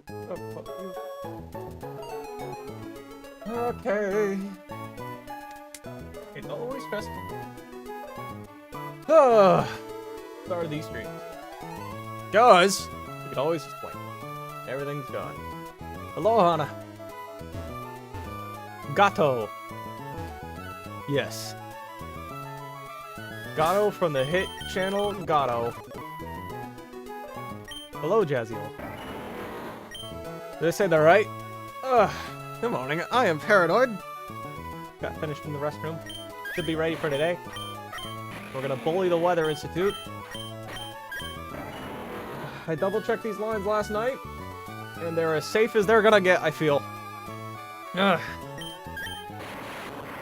you. Oh, fuck you. Okay. It's always stressful. Start of these streams. Guys, you can always just wait. Everything's gone. Hello, Hana. Gato. Yes. Gato from the hit channel Gato. Hello, Jazziel. Did I say that right? Good morning. I am paranoid. Got finished in the restroom. Should be ready for today. We're gonna bully the Weather Institute. I double-checked these lines last night, and they're as safe as they're gonna get, I feel. Ugh.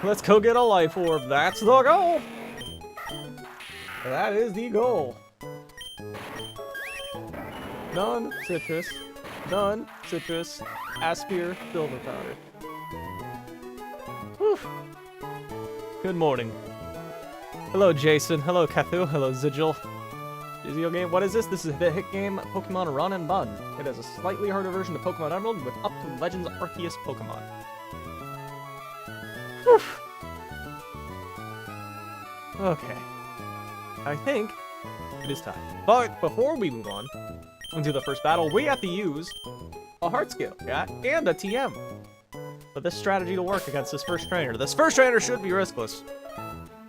Let's go get a life orb. That's the goal! That is the goal. None citrus. None citrus. Aspire silver powder. Whew. Good morning. Hello, Jason. Hello, Kathu. Hello, Zigil. Video game. What is this? This is the hit game Pokemon Run and Bun. It is a slightly harder version of Pokemon Emerald with up to Legends Arceus Pokemon. Whew. Okay. I think it is time. But before we move on into the first battle, we have to use a heart scale, chat, and a TM for this strategy to work against this first trainer. This first trainer should be riskless.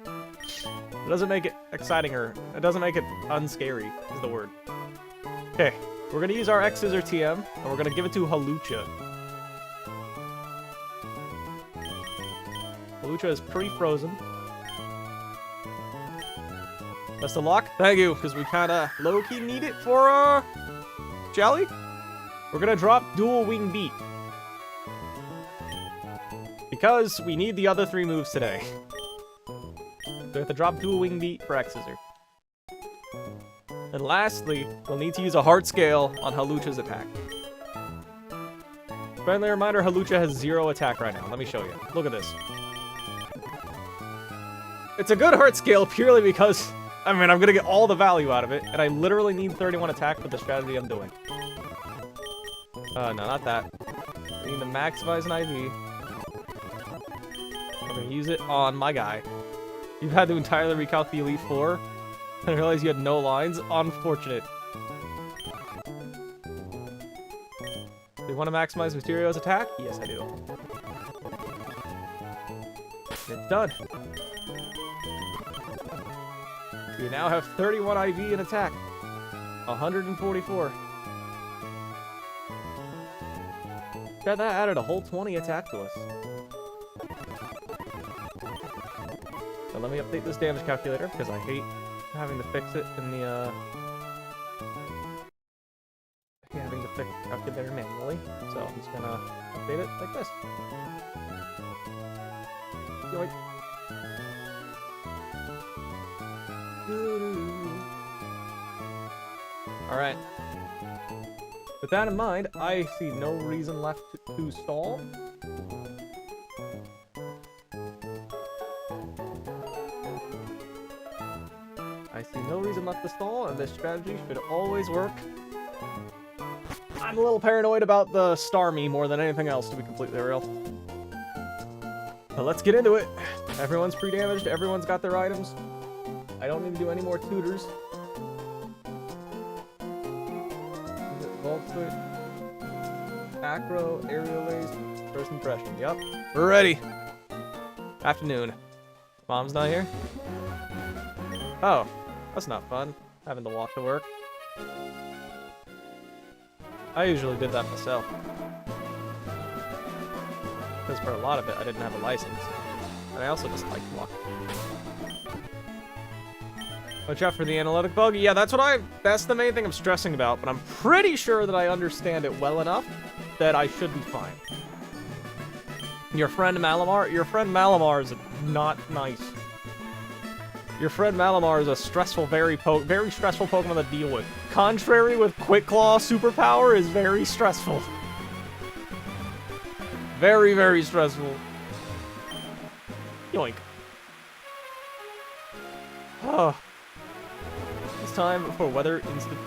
It doesn't make it exciting, or it doesn't make it unscary, is the word. Okay, we're gonna use our X Scissor TM, and we're gonna give it to Hawlucha. Hawlucha is pre-frozen. Best of luck. Thank you, because we kind of low-key need it for, Shelly. We're gonna drop Dual Wing Beat. Because we need the other 3 moves today. So we have to drop Dual Wing Beat for X Scissor. And lastly, we'll need to use a Heart Scale on Hawlucha's attack. Friendly reminder, Hawlucha has 0 attack right now. Let me show you. Look at this. It's a good Heart Scale purely because, I mean, I'm gonna get all the value out of it, and I literally need 31 attack for the strategy I'm doing. No, not that. I need to maximize an IV. I'm gonna use it on my guy. You've had to entirely recalc the Elite Four, and realize you had no lines. Unfortunate. Do you want to maximize Mysterio's attack? Yes, I do. It's done. You now have 31 IV in attack. 144. That added a whole 20 attack to us. Now let me update this damage calculator, because I hate having to fix it in the, having to fix the calculator manually. So I'm just gonna update it like this. Yoink. Alright. With that in mind, I see no reason left to stall. I see no reason left to stall, and this strategy should always work. I'm a little paranoid about the Starmie more than anything else, to be completely real. But let's get into it. Everyone's pre-damaged, everyone's got their items. I don't need to do any more tutors. Volt Foot, Acro, Aerial Ace, First Impression. Yep, we're ready. Afternoon. Mom's not here? Oh, that's not fun, having to walk to work. I usually did that myself. Because for a lot of it, I didn't have a license. And I also just like to walk. Watch out for the analytic bug. Yeah, that's the main thing I'm stressing about, but I'm pretty sure that I understand it well enough that I should be fine. Your friend Malamar is not nice. Your friend Malamar is a stressful, very stressful Pokemon to deal with. Contrary with Quick Claw superpower is very stressful. Very, very stressful. Yoink. Oh. It's time for Weather Institute.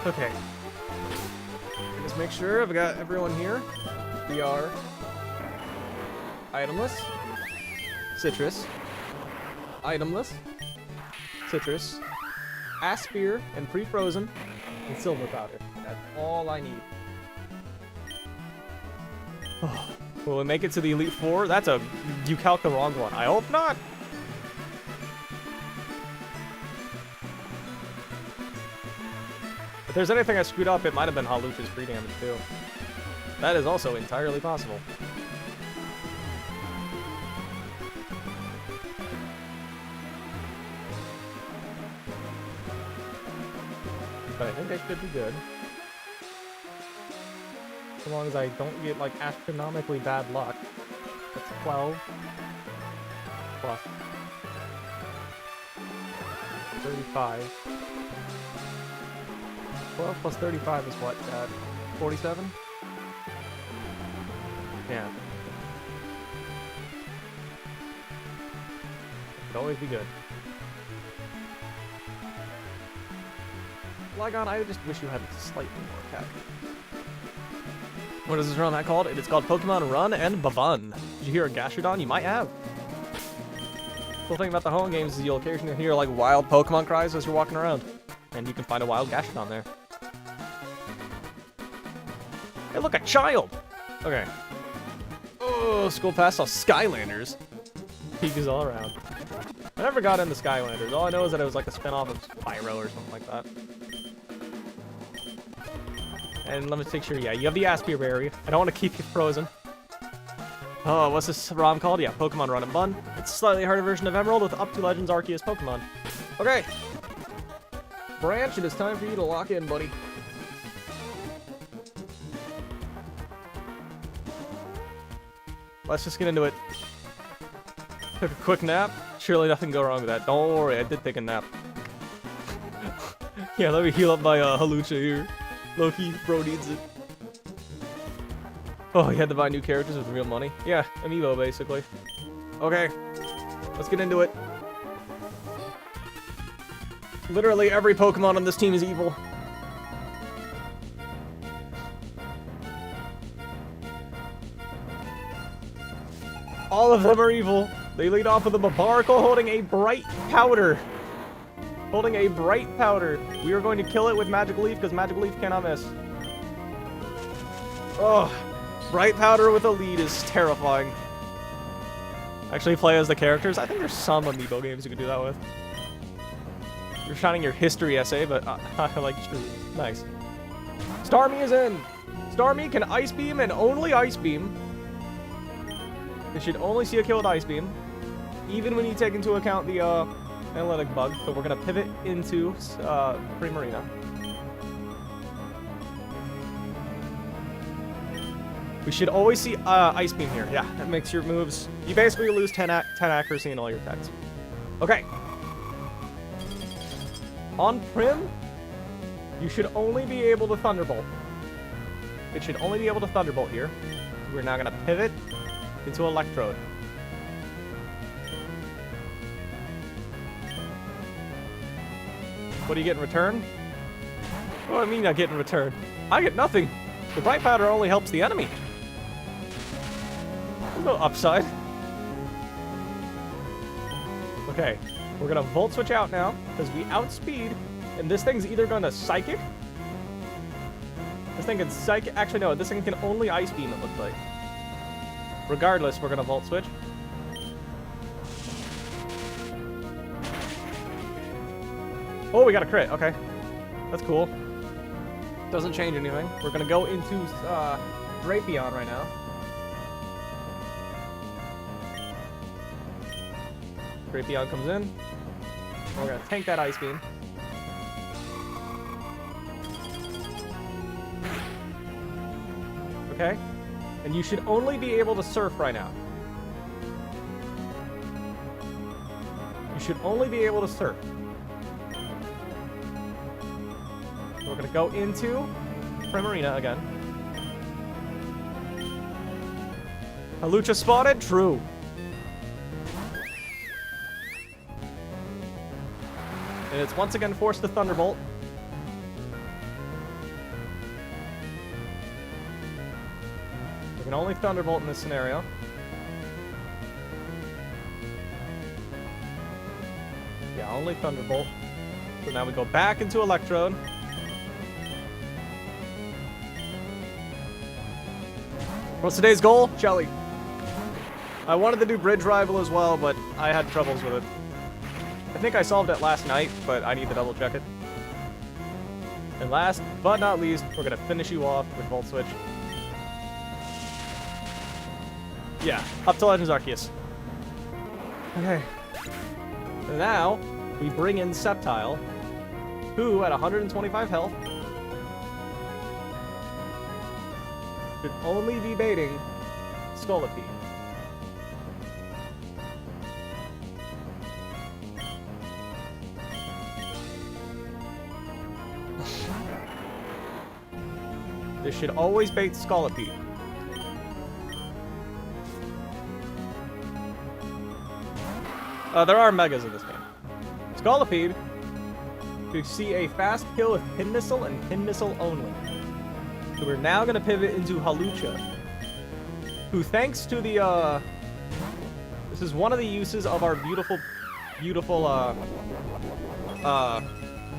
Okay. Just make sure I've got everyone here. We are itemless, citrus, itemless, citrus, Aspire, and pre-frozen, and silver powder. That's all I need. Will we make it to the Elite Four? That's a... You calc the wrong one. I hope not. If there's anything I screwed up, it might have been Halucha's free damage, too. That is also entirely possible. But I think I should be good. As long as I don't get, like, astronomically bad luck. That's 12. Plus 35. 12 plus 35 is what, Dad? 47? Yeah. Could always be good. Flygon, I just wish you had slightly more attack. What is this run that called? It is called Pokemon Run and Bavun. Did you hear a Gastrodon? You might have. Cool thing about the home games is you'll occasionally hear like wild Pokemon cries as you're walking around. And you can find a wild Gastrodon there. Hey, look, a child! Okay. Oh, school pass saw Skylanders. Peekers all around. I never got into Skylanders. All I know is that it was like a spin-off of Spyro or something like that. And let me make sure, yeah, you have the Aspire Berry. I don't want to keep you frozen. Oh, what's this ROM called? Yeah, Pokemon Run and Bun. It's a slightly harder version of Emerald with up to Legends Arceus Pokemon. Okay. Branch, it is time for you to lock in, buddy. Let's just get into it. Took a quick nap. Surely nothing can go wrong with that. Don't worry, I did take a nap. Yeah, let me heal up my Halucha here. Loki, bro needs it. Oh, you had to buy new characters with real money? Yeah, amiibo, basically. Okay, let's get into it. Literally every Pokemon on this team is evil. All of them are evil. They lead off with a Barbaracle holding a bright powder. Holding a bright powder. We are going to kill it with Magic Leaf because Magic Leaf cannot miss. Oh, bright powder with a lead is terrifying. Actually play as the characters. I think there's some amiibo games you can do that with. You're shining your history essay, but I like nice. Starmie is in. Starmie can Ice Beam and only Ice Beam. They should only see a kill with Ice Beam, even when you take into account the analytic bug. So we're gonna pivot into Primarina. We should always see Ice Beam here. Yeah, that makes your moves. You basically lose 10 accuracy in all your attacks. Okay. On Prim, you should only be able to Thunderbolt. It should only be able to Thunderbolt here. We're now gonna pivot into Electrode. What do you get in return? What do I mean I get in return? I get nothing. The bright powder only helps the enemy. There's no upside. Okay, we're gonna Volt Switch out now because we outspeed, and this thing's either gonna Psychic. This thing can Psychic. Actually, no. This thing can only Ice Beam. It looks like. Regardless, we're gonna Volt Switch. Oh, we got a crit. Okay, that's cool. Doesn't change anything. We're gonna go into Drapion right now. Drapion comes in. We're gonna tank that Ice Beam. Okay. And you should only be able to Surf right now. You should only be able to Surf. We're gonna go into Primarina again. Halucha spotted? True. And it's once again forced to Thunderbolt. can only Thunderbolt in this scenario. Yeah, only Thunderbolt. So now we go back into Electrode. What's today's goal? Shelly. I wanted to do Bridge Rival as well, but I had troubles with it. I think I solved it last night, but I need to double check it. And last but not least, we're going to finish you off with Volt Switch. Yeah, up to Legends Arceus. Okay. And now, we bring in Sceptile, who at 125 health should only be baiting Scolipede. This should always bait Scolipede. There are Megas in this game. Scolipede, you see a fast kill with Pin Missile and Pin Missile only. So we're now going to pivot into Hawlucha, who thanks to the, this is one of the uses of our beautiful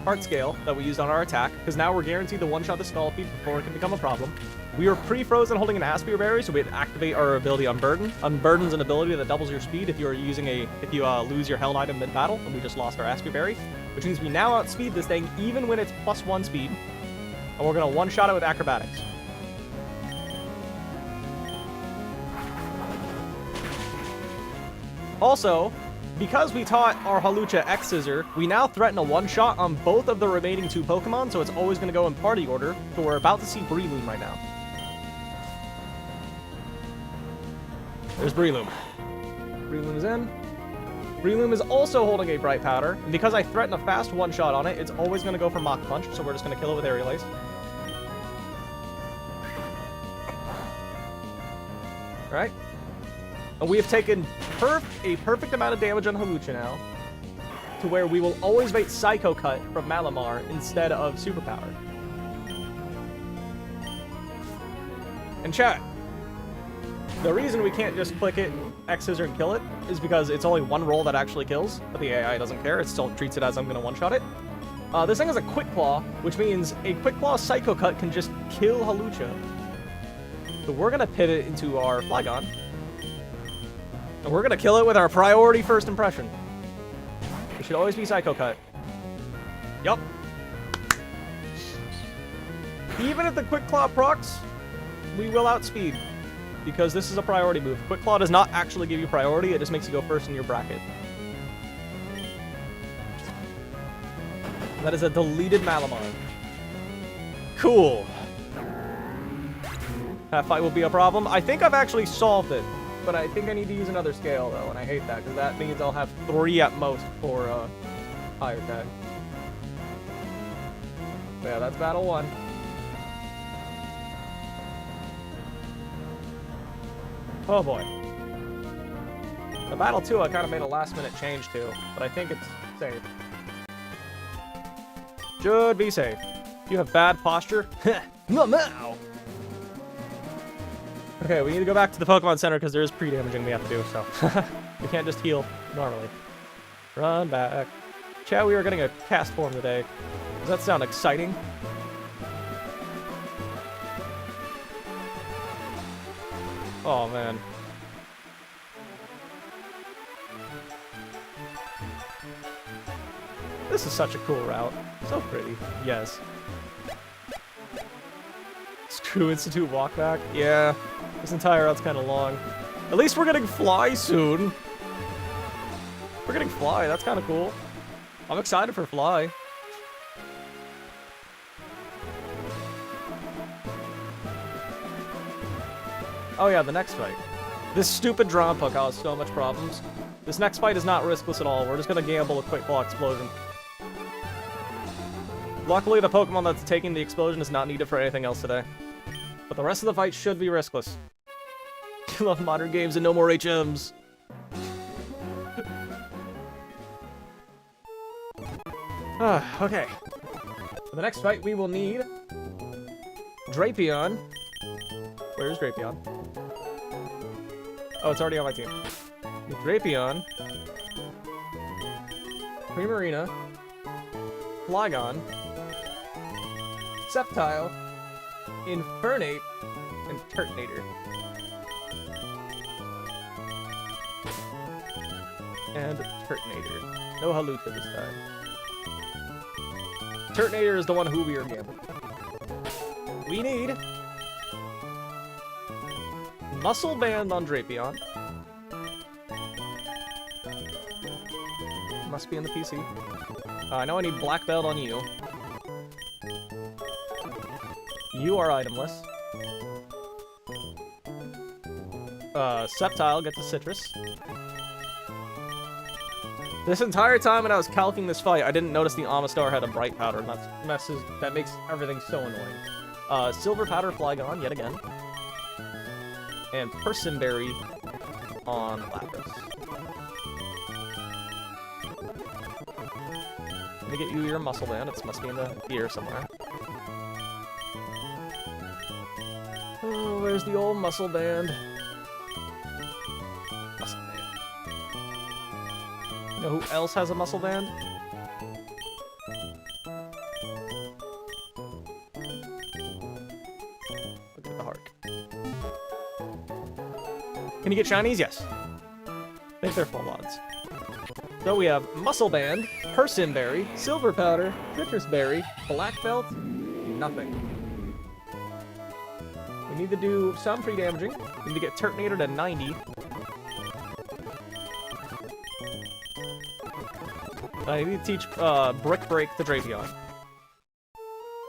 heart scale that we used on our attack, because now we're guaranteed to one-shot the Scolipede before it can become a problem. We were pre-frozen holding an Aspire Berry, so we had to activate our ability Unburden. Unburden's an ability that doubles your speed if you're using if you lose your held item mid-battle, and we just lost our Aspire Berry, which means we now outspeed this thing even when it's +1 speed, and we're gonna one-shot it with Acrobatics. Also, because we taught our Hawlucha X-Scissor, we now threaten a one-shot on both of the remaining 2 Pokemon, so it's always going to go in party order. So we're about to see Breloom right now. There's Breloom. Breloom is in. Breloom is also holding a Bright Powder, and because I threaten a fast one-shot on it, it's always going to go for Mach Punch, so we're just going to kill it with Aerial Ace. Alright. And we have taken a perfect amount of damage on Hawlucha now, to where we will always bait Psycho Cut from Malamar instead of Superpower. And chat, the reason we can't just click it, X-Scissor, and kill it is because it's only one roll that actually kills, but the AI doesn't care. It still treats it as I'm going to one-shot it. This thing has a Quick Claw, which means a Quick Claw Psycho Cut can just kill Hawlucha. So we're going to pivot into our Flygon. And we're going to kill it with our priority first impression. It should always be Psycho Cut. Yup. Even if the Quick Claw procs, we will outspeed. Because this is a priority move. Quick Claw does not actually give you priority, it just makes you go first in your bracket. That is a deleted Malamar. Cool. That fight will be a problem. I think I've actually solved it. But I think I need to use another scale, though, and I hate that, because that means I'll have 3 at most for higher tag. Yeah, that's battle 1. Oh boy. The battle 2, I kind of made a last-minute change to, but I think it's safe. Should be safe. You have bad posture? Meow. Okay, we need to go back to the Pokemon Center because there is pre-damaging we have to do, so we can't just heal normally. Run back. Chat, we are getting a cast form today. Does that sound exciting? Oh, man. This is such a cool route. So pretty. Yes. Screw Institute walk back. Yeah. This entire route's kind of long. At least we're getting Fly soon. We're getting Fly. That's kind of cool. I'm excited for Fly. Oh yeah, the next fight. This stupid Drompa caused so much problems. This next fight is not riskless at all. We're just gonna gamble a Quick Claw Explosion. Luckily, the Pokemon that's taking the explosion is not needed for anything else today. But the rest of the fight should be riskless. I love modern games and no more HMs. Okay. For the next fight, we will need Drapion. Where's Drapion? Oh, it's already on my team. With Drapion, Primarina, Flygon, Sceptile, Infernape, and Turtonator. And Turtonator. No Halucha this time. Turtonator is the one who we are gambling. We need Muscle Band on Drapion. Must be in the PC. I know I need Black Belt on you. You are itemless. Sceptile gets a Citrus. This entire time when I was calcing this fight, I didn't notice the Amistar had a Bright Powder, and that makes everything so annoying. Silver Powder Flygon, yet again. And Persimberry on Lapras. Let me get you your Muscle Band. It must be in the ear somewhere. Oh, where's the old Muscle Band? Muscle Band. You know who else has a Muscle Band? Look at the heart. Can you get shinies? Yes. I think they're full odds. So we have Muscle Band, Persimberry, Silver Powder, Citrus Berry, Black Belt, nothing. We need to do some pre-damaging. We need to get Turtonator to 90. I need to teach Brick Break to Drapion.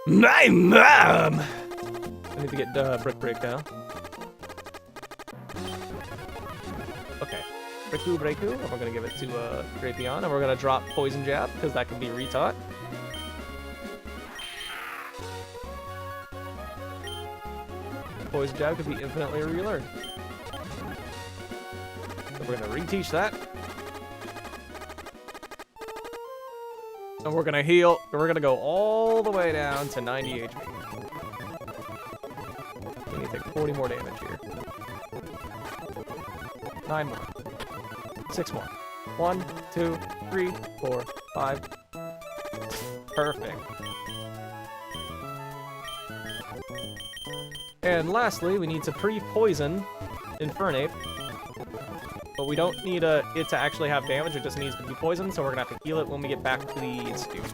My mom! I need to get Brick Break down. Okay. Breaku, and we're gonna give it to Drapion, and we're gonna drop Poison Jab, because that can be retaught. Poison Jab could be infinitely relearned. So we're gonna reteach that. And we're gonna heal, we're gonna go all the way down to 90 HP. We need to take 40 more damage here. 9 more. 6 more. 1, 2, 3, 4, 5. Perfect. And lastly, we need to pre-poison Infernape. But we don't need it to actually have damage, it just needs to be poisoned, so we're gonna have to heal it when we get back to the Institute.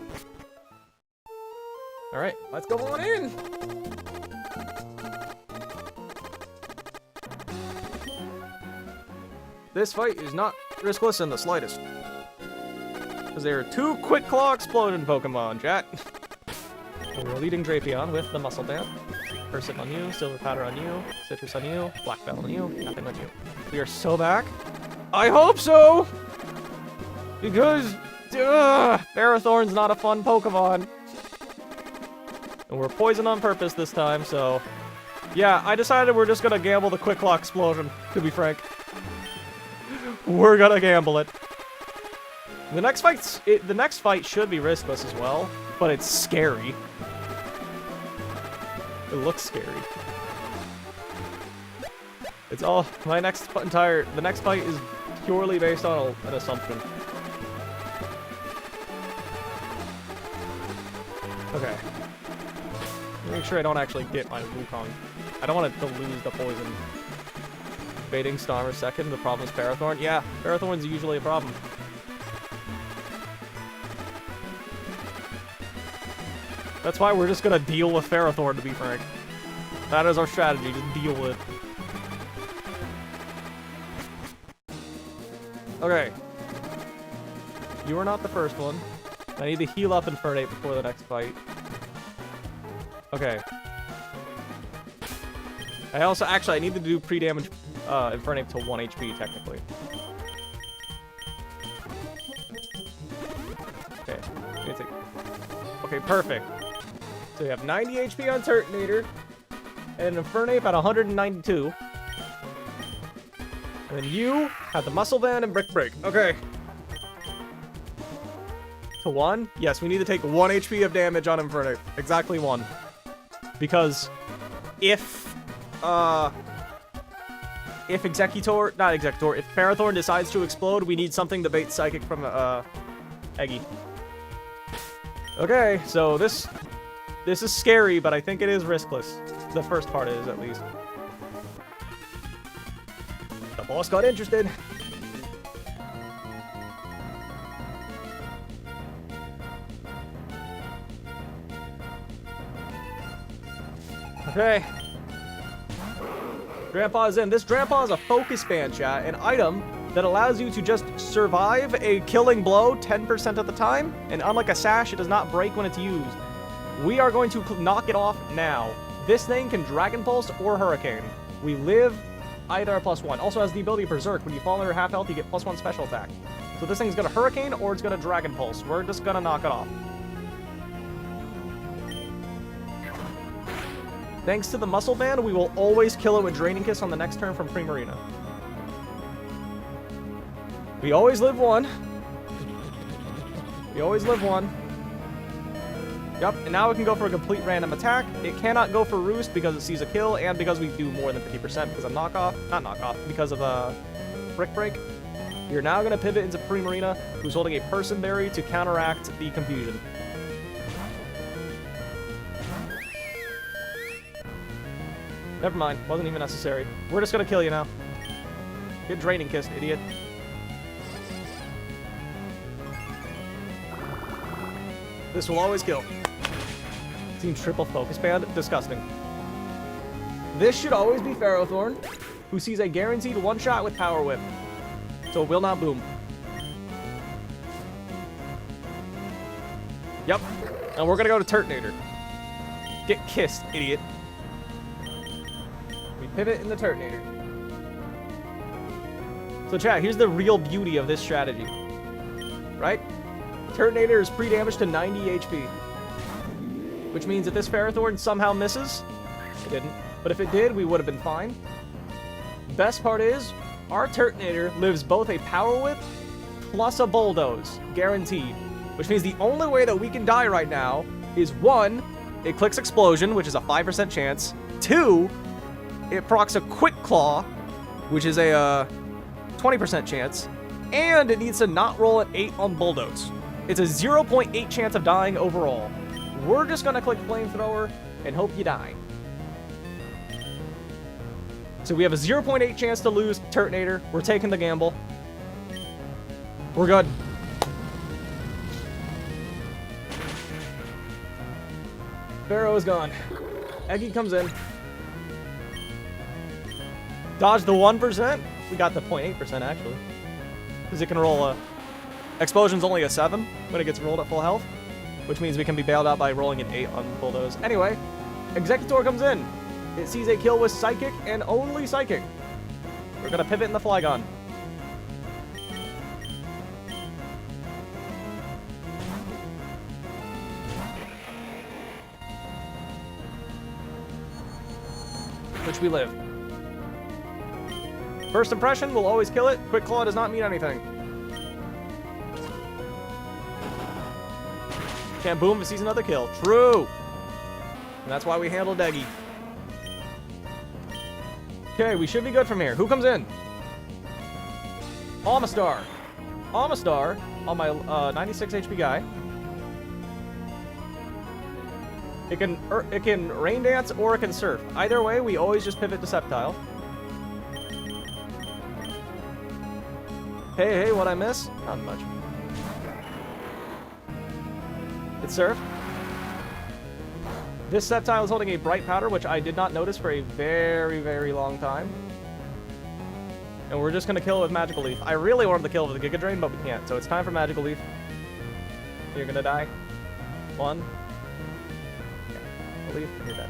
Alright, let's go on in! This fight is not riskless in the slightest. Because there are 2 Quick Claw Exploding Pokemon, chat. So we're leading Drapion with the Muscle Band. Persim on you, Silver Powder on you, Citrus on you, Black Belt on you, nothing on you. We are so back. I hope so! Because, Ferrothorn's not a fun Pokemon. And we're poisoned on purpose this time, so... Yeah, I decided we're just gonna gamble the Quick Claw Explosion, to be frank. We're gonna gamble it. The next fight should be riskless as well, but it's scary. It looks scary. It's all the next fight is purely based on an assumption. Okay. Make sure I don't actually get my Wukong. I don't want it to lose the poison. Baiting Starmer second, the problem is Ferrothorn. Yeah, Ferrothorn's usually a problem. That's why we're just gonna deal with Ferrothorn, to be frank. That is our strategy, just deal with it. Okay. You are not the first one. I need to heal up Infernape before the next fight. Okay. I need to do pre-damage Infernape to 1 HP, technically. Okay. Okay, perfect. So we have 90 HP on Turtonator, and Infernape at 192. And then you have the Muscle Band and Brick Break. Okay. To 1? Yes, we need to take 1 HP of damage on Infernape. Exactly 1. Because if if if Ferrothorn decides to explode, we need something to bait Psychic from, Eggy. Okay, so this is scary, but I think it is riskless. The first part is, at least. The boss got interested. Okay. Grandpa's in. This Grandpa is a focus band, chat, an item that allows you to just survive a killing blow 10% of the time, and unlike a sash, it does not break when it's used. We are going to knock it off now. This thing can Dragon Pulse or Hurricane. We live either a +1. Also has the ability of Berserk. When you fall under half health, you get +1 special attack. So this thing's gonna Hurricane or it's gonna Dragon Pulse. We're just gonna knock it off. Thanks to the Muscle Band, we will always kill it with Draining Kiss on the next turn from Primarina. We always live one. We always live one. Yep, and now it can go for a complete random attack. It cannot go for Roost because it sees a kill, and because we do more than 50% because of because of Brick Break. You're now going to pivot into Primarina, who's holding a Person Berry to counteract the confusion. Never mind, wasn't even necessary. We're just going to kill you now. Get Draining Kissed, idiot. This will always kill. Team triple focus band? Disgusting. This should always be Ferrothorn, who sees a guaranteed one-shot with Power Whip. So it will not boom. Yep. And we're gonna go to Turtonator. Get kissed, idiot. We pivot in the Turtonator. So chat, here's the real beauty of this strategy. Right? Turtonator is pre-damaged to 90 HP. Which means if this Ferrothorn somehow misses, it didn't, but if it did, we would have been fine. Best part is, our Turtonator lives both a Power Whip plus a Bulldoze, guaranteed. Which means the only way that we can die right now is 1, it clicks Explosion, which is a 5% chance. 2, it procs a Quick Claw, which is a 20% chance. And it needs to not roll an 8 on Bulldoze. It's a 0.8 chance of dying overall. We're just gonna click Flamethrower and hope you die. So we have a 0.8 chance to lose Turtonator. We're taking the gamble. We're good. Pharaoh is gone. Eggy comes in. Dodge the 1%. We got the 0.8% actually. Because it can roll a... Explosion's only a 7 when it gets rolled at full health, which means we can be bailed out by rolling an 8 on Bulldoze. Anyway, Executor comes in. It sees a kill with Psychic and only Psychic. We're gonna pivot in the Flygon. Which we live. First impression, we'll always kill it. Quick Claw does not mean anything. Can't boom if it sees another kill. True! And that's why we handled Eggy. Okay, we should be good from here. Who comes in? Amistar. Amistar on my 96 HP guy. It can Rain Dance or it can Surf. Either way, we always just pivot to Sceptile. Hey, what'd I miss? Not much. It's Surf. This Sceptile is holding a Bright Powder, which I did not notice for a very, very long time. And we're just going to kill it with Magical Leaf. I really wanted to kill it with a Giga Drain, but we can't. So it's time for Magical Leaf. You're going to die. 1. Okay. Leaf, you're dead.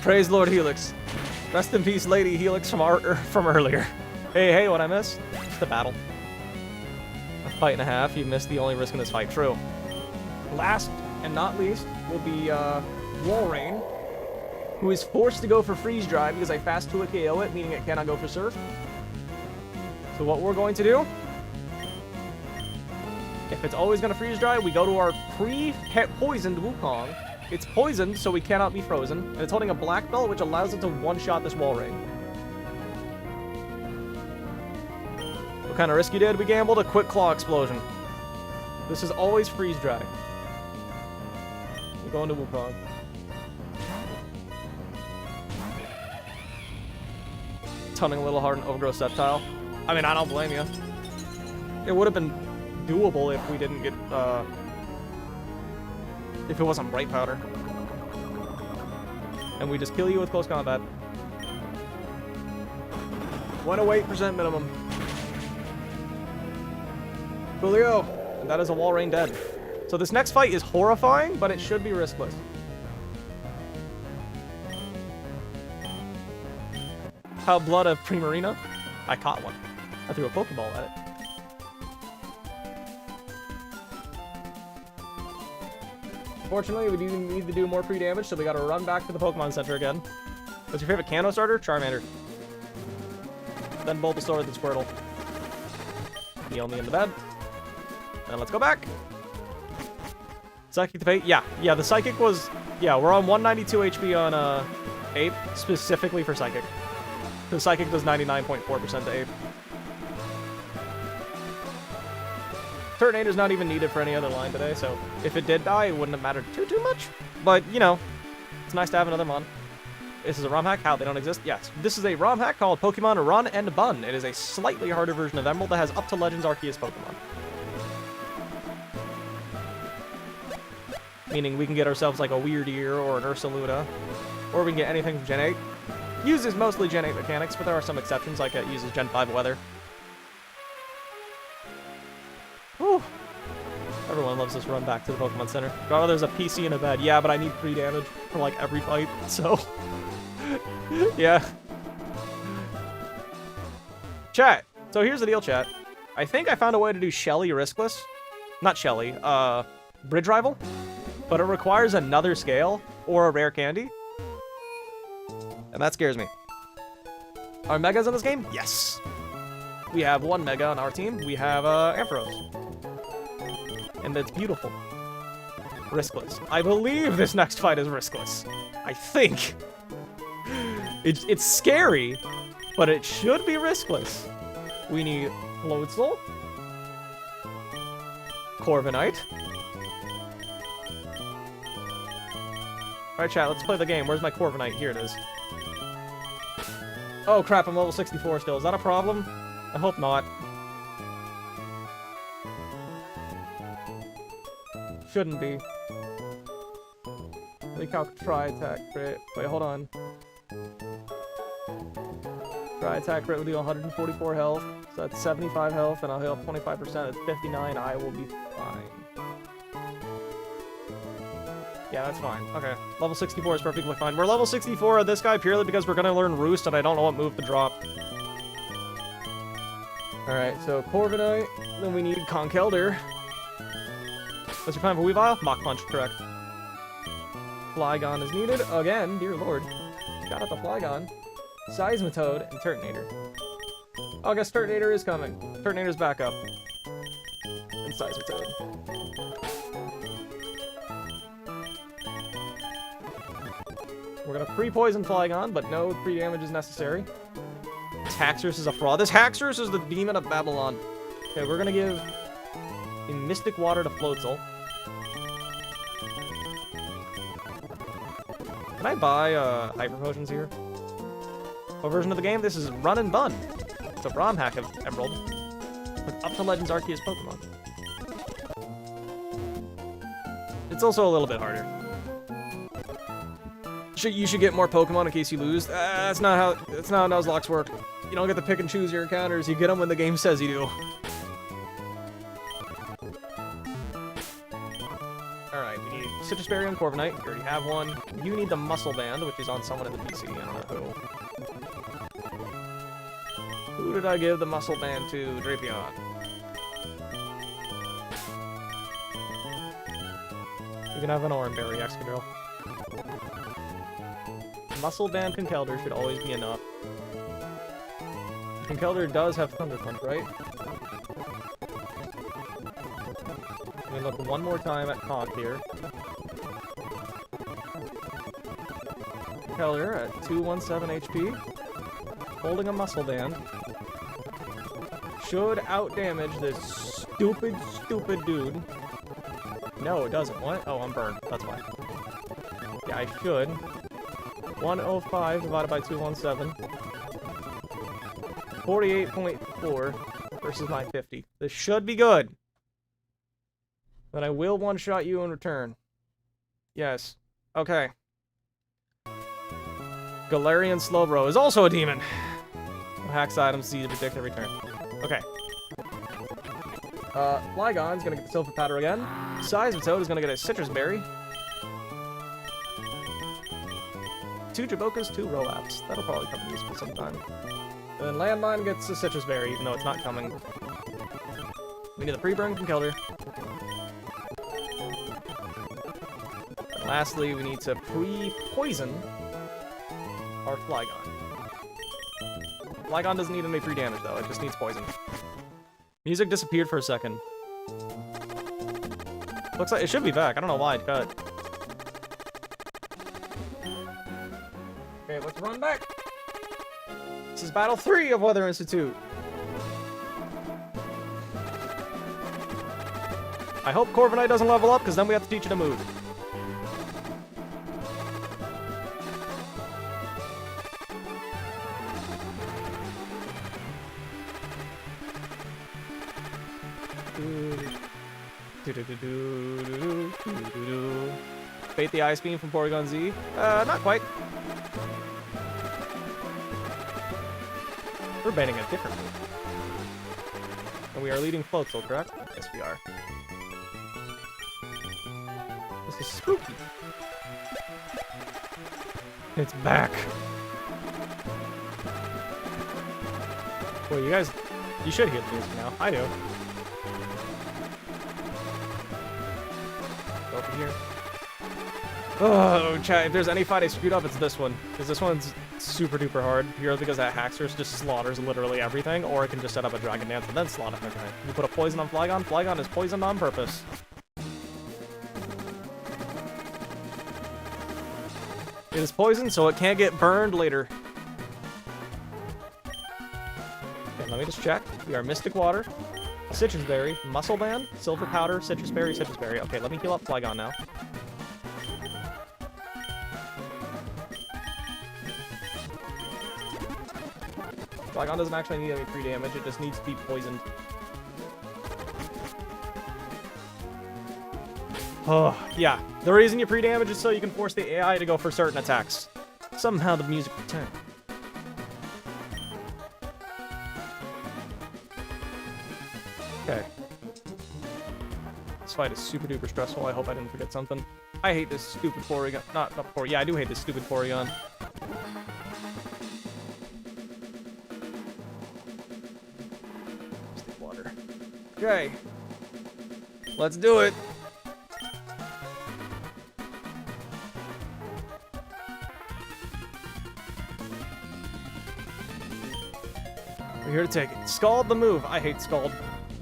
Praise Lord Helix. Rest in peace, Lady Helix from earlier. Hey, what'd I miss? Just a battle. A fight and a half. You missed the only risk in this fight. True. Last and not least will be Walrein, who is forced to go for Freeze Dry because I fast 2 KO it, meaning it cannot go for Surf. So what we're going to do, if it's always going to Freeze Dry, we go to our pre-poisoned Wukong, It's poisoned, so we cannot be frozen. And it's holding a black belt, which allows it to one-shot this wall ring. What kind of risk you did? We gambled a quick claw explosion. This is always freeze dry. We're going to Wukong. Tunning a little hard on Overgrowth Sceptile. I mean, I don't blame you. It would have been doable if we didn't get, if it wasn't Bright Powder. And we just kill you with close combat. 108% minimum. Coolio. And that is a wall rain dead. So this next fight is horrifying, but it should be riskless. How blood of Primarina? I caught one. I threw a Pokeball at it. Unfortunately, we do need to do more pre-damage, so we gotta run back to the Pokemon Center again. What's your favorite Kanto starter? Charmander. Then Bulbasaur with the Squirtle. Heal me in the bed. And let's go back. Psychic debate? Yeah, the Psychic was... Yeah, we're on 192 HP on Ape, specifically for Psychic. The Psychic does 99.4% to Ape. Turtonator's not even needed for any other line today, so if it did die, it wouldn't have mattered too much. But, you know, it's nice to have another mon. This is a ROM hack? How, they don't exist? Yes. This is a ROM hack called Pokemon Run and Bun. It is a slightly harder version of Emerald that has up to Legends Arceus Pokemon. Meaning we can get ourselves like a Weirdeer or an Ursaluna, or we can get anything from Gen 8. Uses mostly Gen 8 mechanics, but there are some exceptions, like it uses Gen 5 weather. Whew. Everyone loves this run back to the Pokemon Center. Oh, there's a PC in a bed. Yeah, but I need 3 damage for like every fight, so... yeah. Chat. So here's the deal, chat. I think I found a way to do Shelly riskless. Not Shelly, Bridge Rival. But it requires another scale or a rare candy. And that scares me. Are Megas in this game? Yes. We have 1 Mega on our team. We have Ampharos. And that's beautiful. Riskless. I believe this next fight is riskless. I think. It's scary, but it should be riskless. We need Floatzel. Corviknight. Alright, chat, let's play the game. Where's my Corviknight? Here it is. Oh, crap, I'm level 64 still. Is that a problem? I hope not. Shouldn't be. Calc try attack crit. Wait, hold on. Try attack crit will do 144 health. So that's 75 health, and I'll heal 25%. That's 59. I will be fine. Yeah, that's fine. Okay. Level 64 is perfectly fine. We're level 64 of this guy purely because we're gonna learn Roost, and I don't know what move to drop. Alright, so Corviknight. Then we need Conkeldurr. What's your plan for Weavile? Mach Punch, correct. Flygon is needed. Again, dear lord. Got out the Flygon. Seismitoad and Turtonator. Oh, I guess Turtonator is coming. Turtonator's back up. And Seismitoad. We're gonna pre-poison Flygon, but no pre-damage is necessary. Haxorus is a fraud. This Haxorus is the demon of Babylon. Okay, we're gonna give a Mystic Water to Floatzel. Can I buy Hyper Potions here? What version of the game? This is Run and Bun. It's a ROM hack of Emerald with up to Legends Arceus Pokemon. It's also a little bit harder. You should get more Pokemon in case you lose. That's not how Nuzlocks work. You don't get to pick and choose your encounters. You get them when the game says you do. Alright, we need Citrus Berry and Corviknight. You already have one. You need the Muscle Band, which is on someone in the PC. I don't know who. Who did I give the Muscle Band to? Drapion. You can have an Oranberry, Excadrill. Muscle Band Conkeldurr should always be enough. Conkeldurr does have Thunder Punch, right? Let me look one more time at Conk here. Keller at 217 HP. Holding a muscle band. Should outdamage this stupid dude. No, it doesn't. What? Oh, I'm burned. That's why. Yeah, I should. 105 divided by 217. 48.4 versus my 50. This should be good. But I will one-shot you in return. Yes. Okay. Galarian Slowbro is also a demon. Hacks items, see to predict every turn. Okay. Flygon's gonna get the Silver Powder again. Seismitoad is gonna get a Citrus Berry. 2 Jabokas, 2 Roaps. That'll probably come in useful sometime. And then Landmine gets a Citrus Berry, even though it's not coming. We need the pre-burn from Keller. And lastly, we need to pre-poison our Flygon. Flygon doesn't need any free damage, though. It just needs poison. Music disappeared for a second. Looks like it should be back. I don't know why it cut. Okay, let's run back. This is Battle 3 of Weather Institute. I hope Corviknight doesn't level up, because then we have to teach it a move. Bait the Ice Beam from Porygon Z. Not quite. We're baiting a different move. And we are leading Floatzel, correct? Yes, we are. This is spooky. It's back. Well, you guys, you should hear the music now. I do. Over here. Oh, chat, if there's any fight I screwed up, it's this one. Because this one's super duper hard. Purely because that Haxorus just slaughters literally everything, or it can just set up a Dragon Dance and then slaughter everything. You put a poison on Flygon, Flygon is poisoned on purpose. It is poisoned, so it can't get burned later. Okay, let me just check. We are Mystic Water, Citrus Berry, Muscle Band, Silver Powder, Citrus Berry, Citrus Berry. Okay, let me heal up Flygon now. Flygon doesn't actually need any free damage, it just needs to be poisoned. Oh, yeah. The reason you pre-damage is so you can force the AI to go for certain attacks. Somehow the music returned. Okay. This fight is super duper stressful. I hope I didn't forget something. I hate this stupid Porygon. Not Porygon. Yeah, I do hate this stupid Porygon. Water. Okay. Let's do it. We're here to take it. Scald the move. I hate Scald.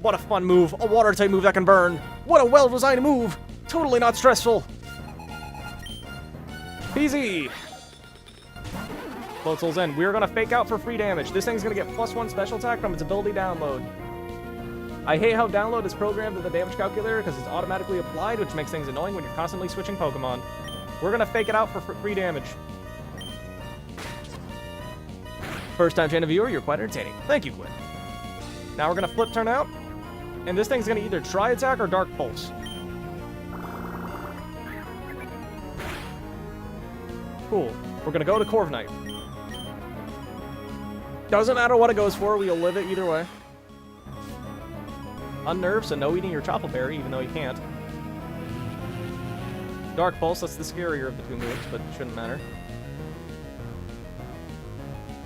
What a fun move. A water type move that can burn. What a well-designed move. Totally not stressful. Easy. Floatzel's in. We're going to fake out for free damage. This thing's going to get +1 special attack from its ability download. I hate how download is programmed with the damage calculator because it's automatically applied, which makes things annoying when you're constantly switching Pokemon. We're going to fake it out for free damage. First time channel viewer, you're quite entertaining. Thank you, Quinn. Now we're going to flip turn out, and this thing's going to either Tri Attack or Dark Pulse. Cool. We're going to go to Corviknight. Doesn't matter what it goes for, we'll live it either way. Unnerved, so no eating your Chople Berry, even though you can't. Dark Pulse, that's the scarier of the two moves, but it shouldn't matter.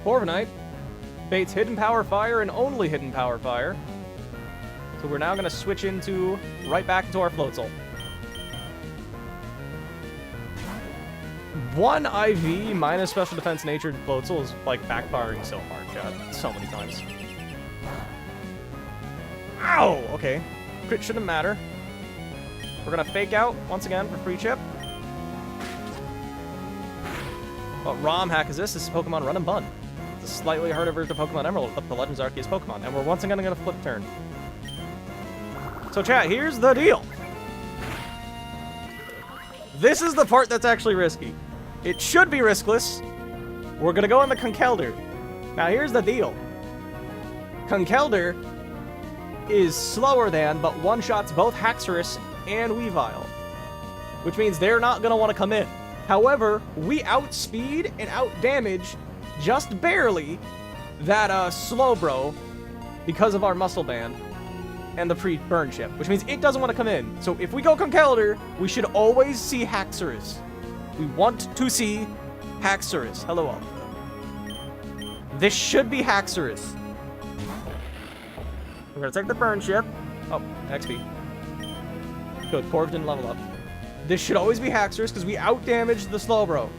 Corviknight baits Hidden Power Fire and only Hidden Power Fire. So we're now going to switch into right back into our Floatzel. 1 IV minus Special Defense Natured Floatzel is like backfiring so hard, chat. So many times. Ow! Okay. Crit shouldn't matter. We're going to fake out once again for free chip. What ROM hack is this? This is Pokemon Run and Bun. It's a slightly harder version of Pokemon Emerald up the Legends Arceus Pokemon. And we're once again going to flip turn. So chat, here's the deal. This is the part that's actually risky. It should be riskless. We're going to go in the Conkeldurr. Now here's the deal. Conkeldurr is slower than, but one-shots both Haxorus and Weavile. Which means they're not going to want to come in. However, we outspeed and outdamage just barely that Slowbro because of our Muscle Band and the pre-burn chip, which means it doesn't want to come in. So if we go Conkeldurr, we should always see Haxorus. We want to see Haxorus. Hello all. This should be Haxorus. We're gonna take the burn chip. Oh, XP. Good, Corv didn't level up. This should always be Haxorus because we outdamaged the Slowbro.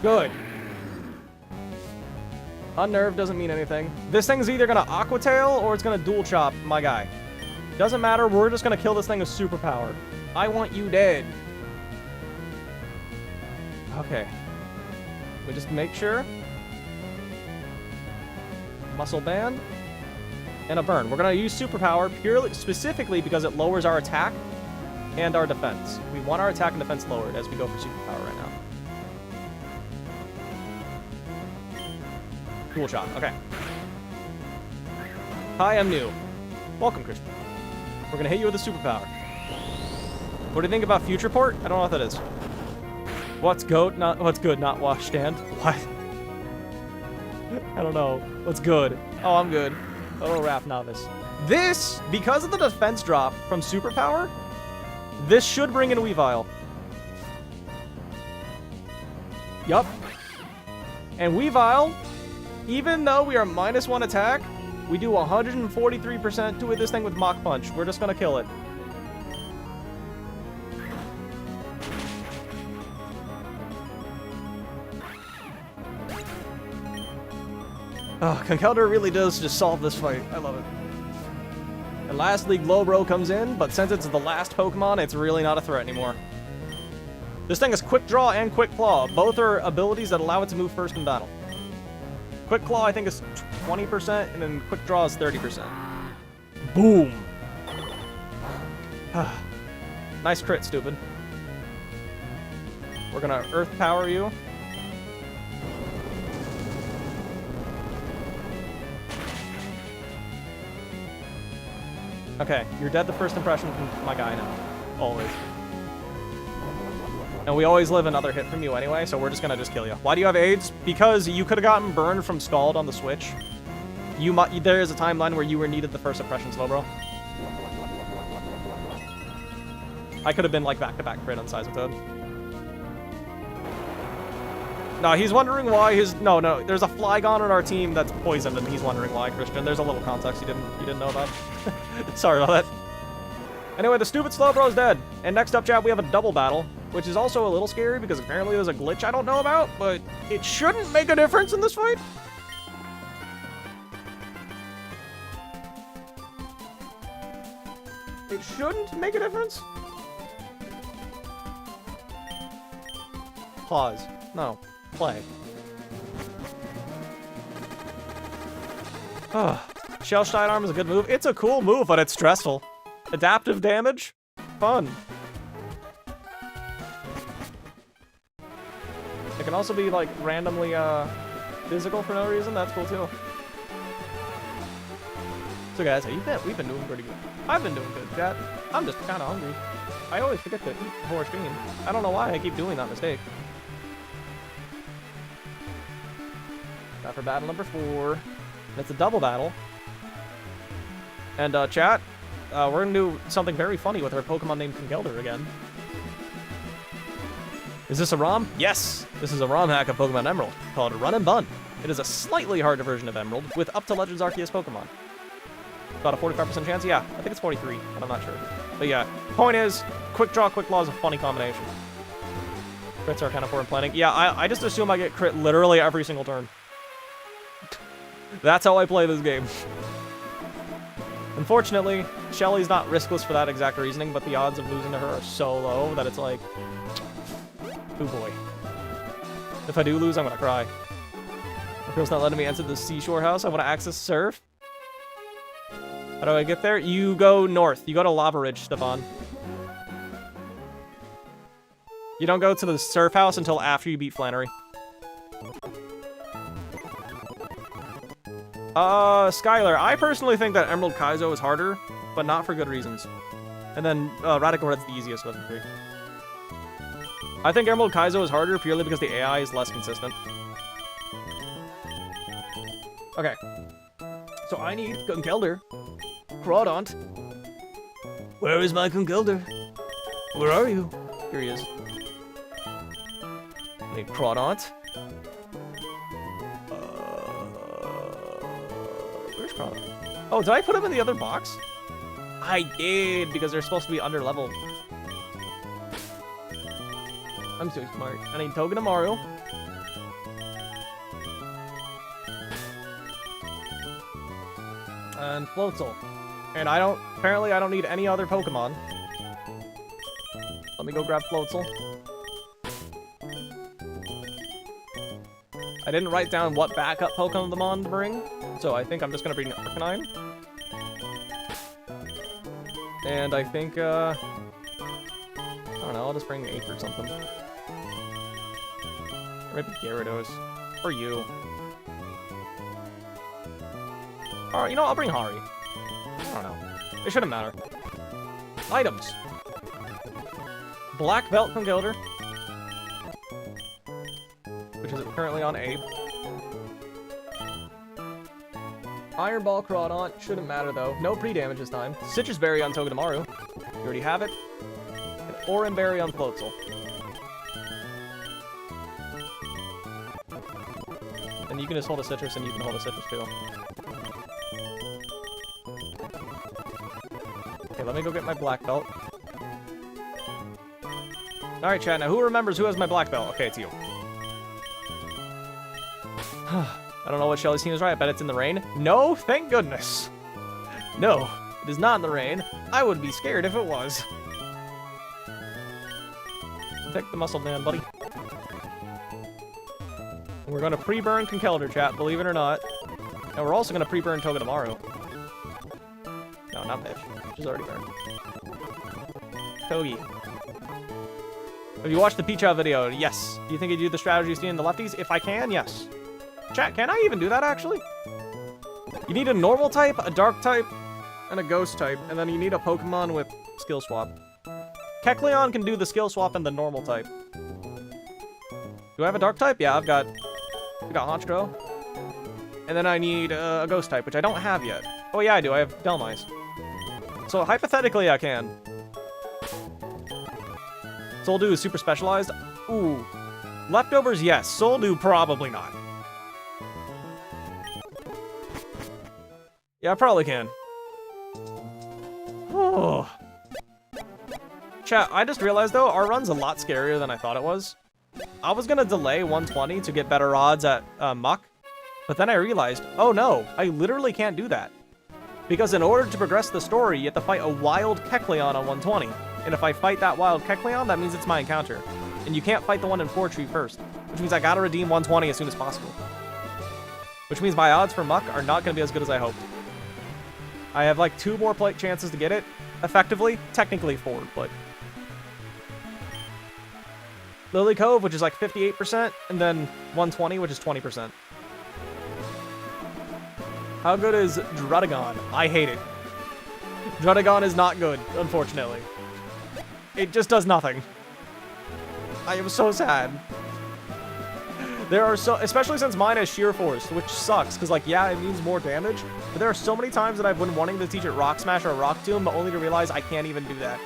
Good. Unnerved doesn't mean anything. This thing's either gonna Aqua Tail or it's gonna Dual Chop my guy. Doesn't matter, we're just gonna kill this thing with Superpower. I want you dead. Okay. We just make sure. Muscle Band. And a burn. We're gonna use Superpower purely, specifically because it lowers our attack and our defense. We want our attack and defense lowered as we go for Superpower right now. Cool shot. Okay. Hi, I'm new. Welcome, Christian. We're gonna hit you with a Superpower. What do you think about Future Port? I don't know what that is. What's goat? Not what's good? Not wash stand. What? I don't know. What's good? Oh, I'm good. Oh, Rap Novice. This, because of the defense drop from Superpower, this should bring in Weavile. Yup. And Weavile, even though we are -1 attack, we do 143% to this thing with Mach Punch. We're just gonna kill it. Oh, Conkeldurr really does just solve this fight. I love it. And lastly, Glowbro comes in, but since it's the last Pokemon, it's really not a threat anymore. This thing is Quick Draw and Quick Claw. Both are abilities that allow it to move first in battle. Quick Claw, I think, is 20%, and then Quick Draw is 30%. Boom! Nice crit, stupid. We're gonna Earth Power you. Okay, you're dead the first impression from my guy now. Always. And we always live another hit from you anyway, so we're just gonna kill you. Why do you have AIDS? Because you could have gotten burned from Scald on the Switch. There is a timeline where you were needed the first impression, Slowbro. I could have been like back-to-back crit on Seismitoad. No, he's wondering why his... No, there's a Flygon on our team that's poisoned, and he's wondering why, Christian. There's a little context you didn't know about. Sorry about that. Anyway, the stupid Slowbro is dead. And next up, chat, we have a double battle, which is also a little scary because apparently there's a glitch I don't know about, but it shouldn't make a difference in this fight. It shouldn't make a difference. Pause. No. Play. Shell Shine Arm is a good move. It's a cool move, but it's stressful. Adaptive damage? Fun. It can also be, like, randomly, physical for no reason. That's cool, too. So, guys, we've been doing pretty good. I've been doing good, chat. I'm just kind of hungry. I always forget to eat before stream. I don't know why I keep doing that mistake. Now for battle number 4. It's a double battle. And, chat, we're gonna do something very funny with our Pokemon named Conkeldurr again. Is this a ROM? Yes! This is a ROM hack of Pokemon Emerald called Run and Bun. It is a slightly harder version of Emerald with up to Legends Arceus Pokemon. About a 45% chance? Yeah, I think it's 43, but I'm not sure. But yeah, point is, Quick Draw, Quick Claw is a funny combination. Crits are kind of poor in planning. Yeah, I just assume I get crit literally every single turn. That's how I play this game. Unfortunately, Shelly's not riskless for that exact reasoning, but the odds of losing to her are so low that it's like... Oh boy. If I do lose, I'm gonna cry. The girl's not letting me enter the seashore house. I want to access surf. How do I get there? You go north. You go to Lava Ridge, Stefan. You don't go to the surf house until after you beat Flannery. Skylar, I personally think that Emerald Kaizo is harder, but not for good reasons. And then, Radical Red's the easiest of the three. I think Emerald Kaizo is harder purely because the AI is less consistent. Okay. So I need Conkeldurr. Crawdaunt. Where is my Conkeldurr? Where are you? Here he is. I need Crawdaunt. Where's Crawdaunt? Oh, did I put him in the other box? I did, because they're supposed to be under level. I'm so smart. I need Togedemaru. And Floatzel. And apparently I don't need any other Pokemon. Let me go grab Floatzel. I didn't write down what backup Pokemon to bring, so I think I'm just gonna bring Arcanine. And I think, I don't know, I'll just bring Ape or something. Or maybe Gyarados. Or you. Alright, you know, I'll bring Hari. I don't know. It shouldn't matter. Items. Black Belt from Gilder. Which is currently on Ape. Iron Ball Crawdaunt. Shouldn't matter, though. No pre-damage this time. Citrus Berry on Togedemaru. You already have it. And Oran Berry on Floatzel. And you can just hold a Citrus, and you can hold a Citrus, too. Okay, let me go get my Black Belt. Alright, chat, now who remembers who has my Black Belt? Okay, it's you. I don't know what Shelly's team is right. I bet it's in the rain. No, thank goodness. No, it is not in the rain. I would be scared if it was. Take the muscle man, buddy. We're going to pre-burn Conkeldurr, chat, believe it or not. And we're also going to pre-burn Togedemaru. No, not Mitch. Mitch is already burned. Togi. Have you watched the Pchal video? Yes. Do you think you do the strategy seen in the lefties? If I can, yes. Chat, can I even do that, actually? You need a normal type, a dark type, and a ghost type, and then you need a Pokemon with skill swap. Kecleon can do the skill swap and the normal type. Do I have a dark type? Yeah, I've got Honchkrow. And then I need a ghost type, which I don't have yet. Oh yeah, I do. I have Delmice. So hypothetically, I can. Soldew is super specialized. Ooh. Leftovers, yes. Soldew, probably not. Yeah, I probably can. Oh. Chat, I just realized, though, our run's a lot scarier than I thought it was. I was gonna delay 120 to get better odds at Muck, but then I realized, oh no, I literally can't do that. Because in order to progress the story, you have to fight a wild Kecleon on 120. And if I fight that wild Kecleon, that means it's my encounter. And you can't fight the one in Fortree first, which means I gotta redeem 120 as soon as possible. Which means my odds for Muck are not gonna be as good as I hoped. I have like 2 more chances to get it, effectively. Technically 4, but... Lily Cove, which is like 58%, and then 120, which is 20%. How good is Druddigon? I hate it. Druddigon is not good, unfortunately. It just does nothing. I am so sad. There are so, especially since mine has Sheer Force, which sucks, because, like, yeah, it means more damage, but there are so many times that I've been wanting to teach it Rock Smash or Rock Tomb, but only to realize I can't even do that.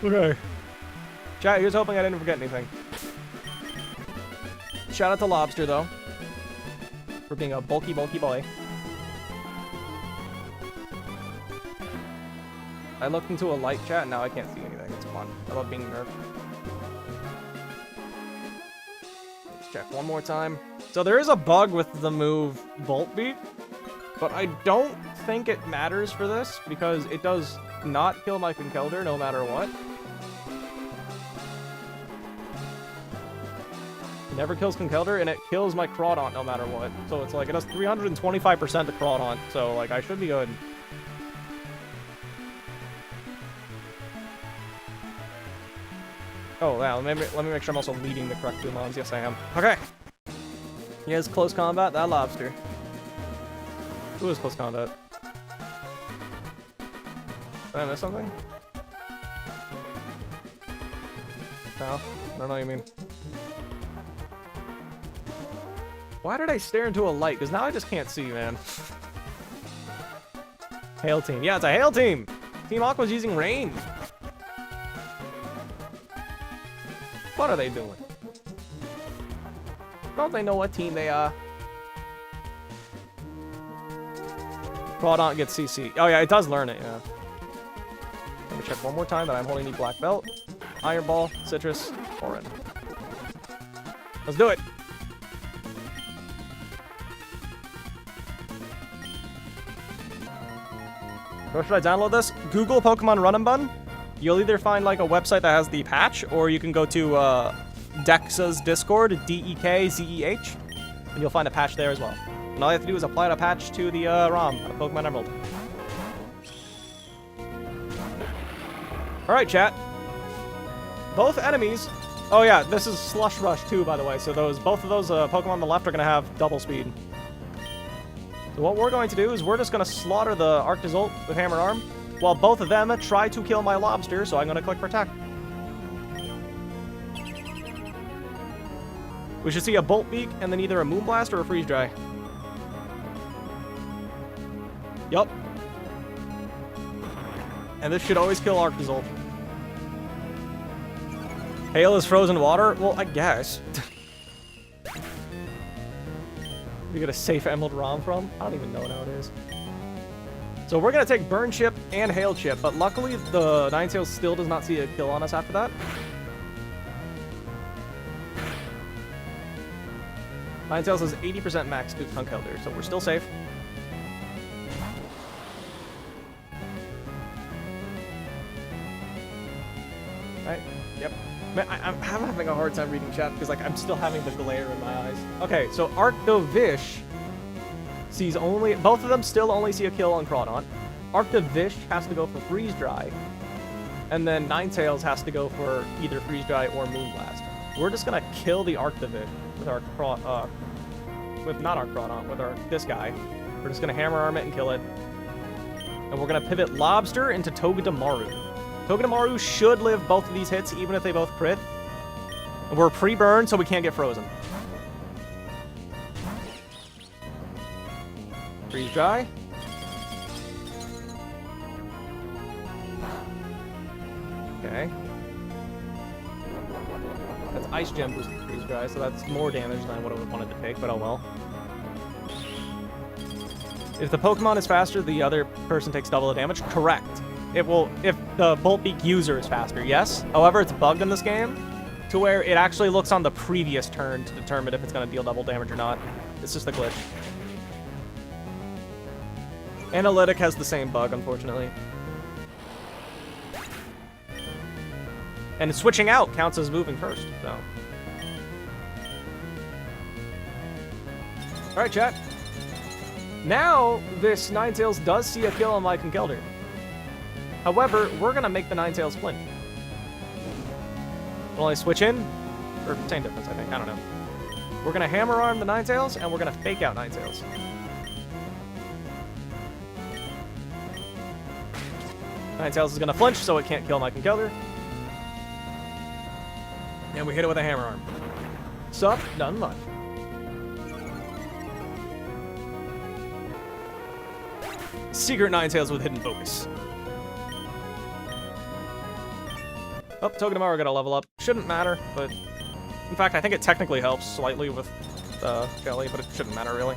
Okay. Chat, here's hoping I didn't forget anything. Shout out to Lobster, though, for being a bulky, bulky boy. I looked into a light chat, and now I can't see anything. It's fun. I love being nerfed. Let's check one more time. So there is a bug with the move Volt Beat. But I don't think it matters for this, because it does not kill my Conkeldurr no matter what. It never kills Conkeldurr, and it kills my Crawdaunt no matter what. So it's like, it does 325% to Crawdaunt, so like, I should be good. Oh, wow, let me make sure I'm also leading the correct Dumons. Yes, I am. Okay. He has close combat, that lobster. Who is close combat? Did I miss something? No, I don't know what you mean. Why did I stare into a light? Because now I just can't see, man. Hail team. Yeah, it's a hail team! Team Aqua's using rain. What are they doing? Don't they know what team they are? Crawdaunt gets CC. Oh yeah, it does learn it, yeah. Let me check one more time that I'm holding the black belt. Iron Ball, Citrus, Orin. Let's do it! Where should I download this? Google Pokemon Run and Bun. You'll either find like a website that has the patch, or you can go to Dex's Discord, DEKZEH, and you'll find a patch there as well. And all you have to do is apply the patch to the ROM of Pokemon Emerald. Alright, chat. Both enemies... Oh yeah, this is Slush Rush too, by the way, so both of those Pokemon on the left are going to have double speed. So what we're going to do is we're just going to slaughter the Arctozolt with Hammer Arm, while both of them try to kill my Lobster, so I'm going to click Protect. We should see a Bolt Beak, and then either a Moonblast or a Freeze Dry. Yup. And this should always kill Arctozolt. Hail is frozen water? Well, I guess. We get a safe Emerald ROM from? I don't even know nowadays. So we're going to take Burn Chip and Hail Chip, but luckily the Ninetales still does not see a kill on us after that. Ninetales has 80% max to Conkeldurr, so we're still safe. Right? Yep. Man, I'm having a hard time reading chat because like I'm still having the glare in my eyes. Okay, so Arctovish sees only... Both of them still only see a kill on Crawdaunt. Arctovish has to go for Freeze Dry. And then Ninetales has to go for either Freeze Dry or Moonblast. We're just gonna kill the Arctovish with our not our Crawdaunt, with this guy. We're just gonna Hammer Arm it and kill it. And we're gonna pivot Lobster into Togedemaru. Togedemaru should live both of these hits, even if they both crit. And we're pre-burned, so we can't get frozen. Freeze Dry. Okay. That's Ice Gem boosted Freeze Dry, so that's more damage than what I would wanted to take, but oh well. If the Pokemon is faster, the other person takes double the damage. Correct. It will, if the Bolt Beak user is faster, yes. However, it's bugged in this game to where it actually looks on the previous turn to determine if it's going to deal double damage or not. It's just a glitch. Analytic has the same bug, unfortunately. And switching out counts as moving first, so. Alright, chat. Now, this Ninetales does see a kill on my Conkeldurr. However, we're going to make the Ninetales flinch. We'll only switch in, or same difference, I think. I don't know. We're going to Hammer Arm the Ninetales, and we're going to Fake Out Ninetales. Ninetales is going to flinch, so it can't kill my Conkeldurr. And we hit it with a Hammer Arm. Sup? Done much. Secret Ninetales with Hidden Focus. Oh, Togedemaru got a level up. Shouldn't matter, but... In fact, I think it technically helps slightly with Shelly, but it shouldn't matter, really.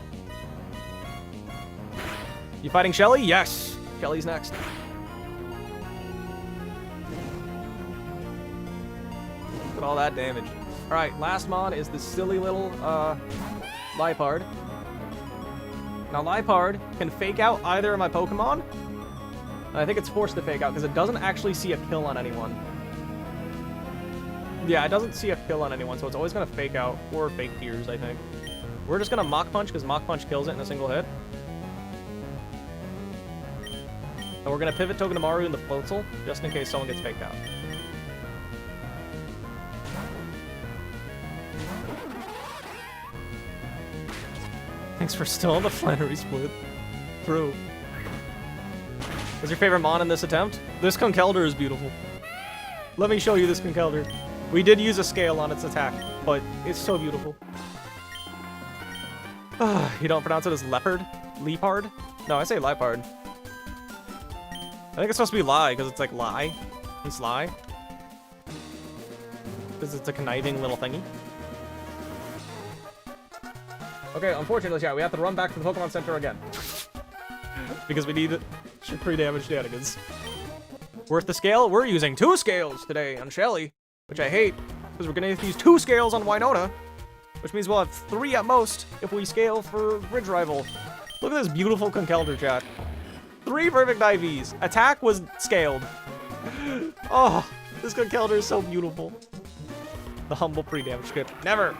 You fighting Shelly? Yes! Shelly's next. Look at all that damage. Alright, last mon is the silly little Lipard. Now, Liepard can fake out either of my Pokemon. And I think it's forced to fake out because it doesn't actually see a kill on anyone. Yeah, it doesn't see a kill on anyone, so it's always going to fake out or fake Tears, I think. We're just going to Mach Punch because Mach Punch kills it in a single hit. And we're going to pivot Togedemaru into Floatzel just in case someone gets faked out. Thanks for still on the Flannery split. True. What's your favorite Mon in this attempt? This Conkeldurr is beautiful. Let me show you this Conkeldurr. We did use a scale on its attack, but it's so beautiful. You don't pronounce it as leopard? Leopard? No, I say Liepard. I think it's supposed to be lie, because it's like lie. It's lie. Because it's a conniving little thingy. Okay, unfortunately, yeah, we have to run back to the Pokemon Center again. Because we need pre-damage shenanigans. Worth the scale? We're using 2 scales today on Shelly, which I hate, because we're going to use 2 scales on Winona, which means we'll have 3 at most if we scale for Bridge Rival. Look at this beautiful Conkeldurr, chat. 3 perfect IVs. Attack was scaled. Oh, this Conkeldurr is so beautiful. The humble pre-damage kit. Never.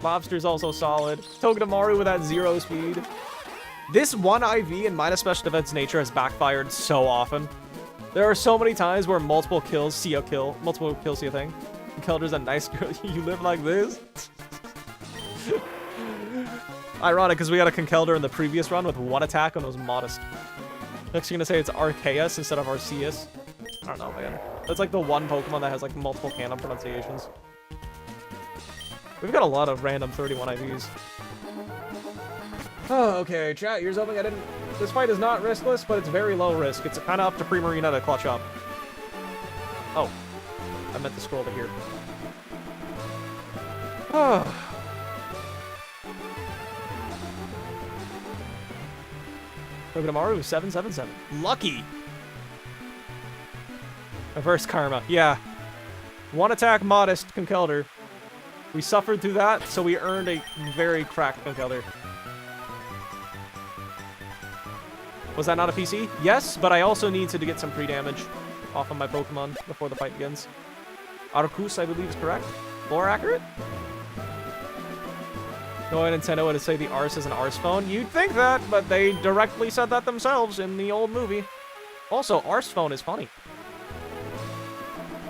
Lobster's also solid. Togedemaru with that 0 speed. This 1 IV in minus special defense nature has backfired so often. There are so many times where multiple kills see a kill. Multiple kills see a thing. Conkeldurr's a nice girl. You live like this? Ironic, because we got a Conkeldurr in the previous run with 1 attack and it was modest. Next you're gonna say it's Arceus instead of Arceus. I don't know, man. That's like the one Pokemon that has like multiple canon pronunciations. We've got a lot of random 31 IVs. Oh, okay, chat, here's hoping I didn't... This fight is not riskless, but it's very low risk. It's kind of up to Primarina to clutch up. Oh. I meant to scroll to here. Oh. Togedemaru 777. Lucky! Reverse Karma. Yeah. 1 attack modest Conkeldurr. We suffered through that, so we earned a very cracked Conkeldurr. Was that not a PC? Yes, but I also need to get some pre-damage off of my Pokemon before the fight begins. Arcus, I believe, is correct. Lore accurate? No, Nintendo would say the Ars is an Ars phone. You'd think that, but they directly said that themselves in the old movie. Also, Ars phone is funny.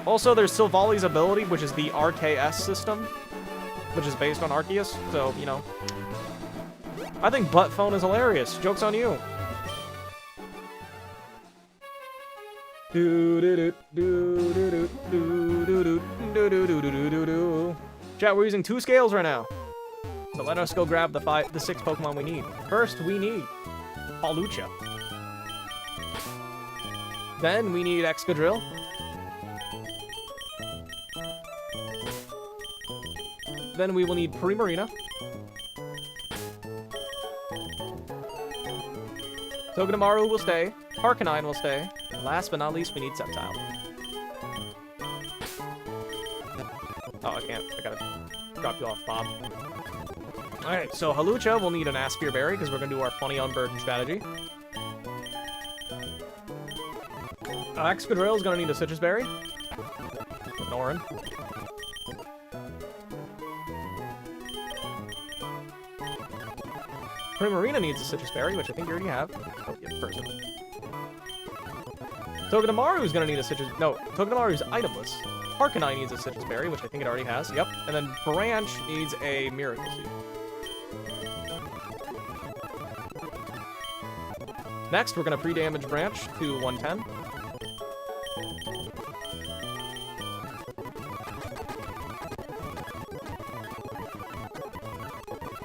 Also, there's Silvali's ability, which is the RKS system, which is based on Arceus, so, you know. I think butt phone is hilarious. Joke's on you. Chat, we're using 2 scales right now. So let us go grab the 6 Pokemon we need. First, we need Hawlucha. Then we need Excadrill. Then we will need Primarina. Togedemaru will stay. Harkonine will stay. And last but not least, we need Sceptile. Oh, I can't. I gotta drop you off, Bob. Alright, so Hawlucha will need an Aspire Berry because we're gonna do our funny unburden strategy. Excadrill is gonna need a Citrus Berry. An Oran. Primarina needs a Citrus Berry, which I think you already have. Oh, yeah, person. Togedemaru is gonna need a Citrus... No, Togedemaru is itemless. Harkonine needs a Citrus Berry, which I think it already has. Yep. And then Branch needs a Miracle Seed. Next, we're gonna pre-damage Branch to 110.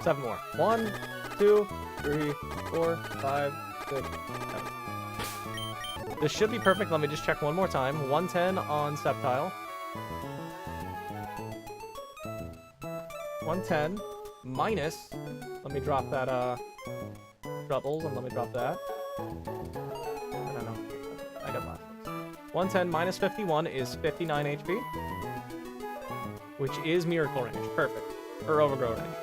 Seven more. 1, 2, 3, 4, 5, 6, 7. This should be perfect. Let me just check one more time. 110 on Sceptile. 110 minus. Let me drop that Troubles and let me drop that. I don't know. I got lost. 110 minus 51 is 59 HP, which is Miracle range. Perfect. Or Overgrow range.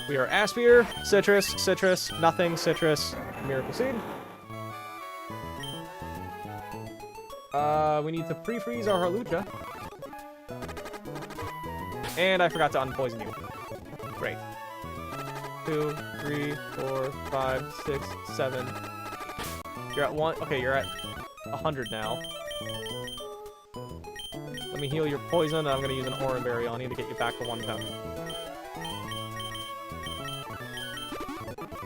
We are Aspire, Citrus, Citrus, Nothing, Citrus, Miracle Seed. We need to pre-freeze our Hawlucha. And I forgot to unpoison you. Great. 2, 3, 4, 5, 6, 7. You're at 1. Okay, you're at 100 now. Let me heal your poison, and I'm going to use an Oran Berry on you to get you back to 110.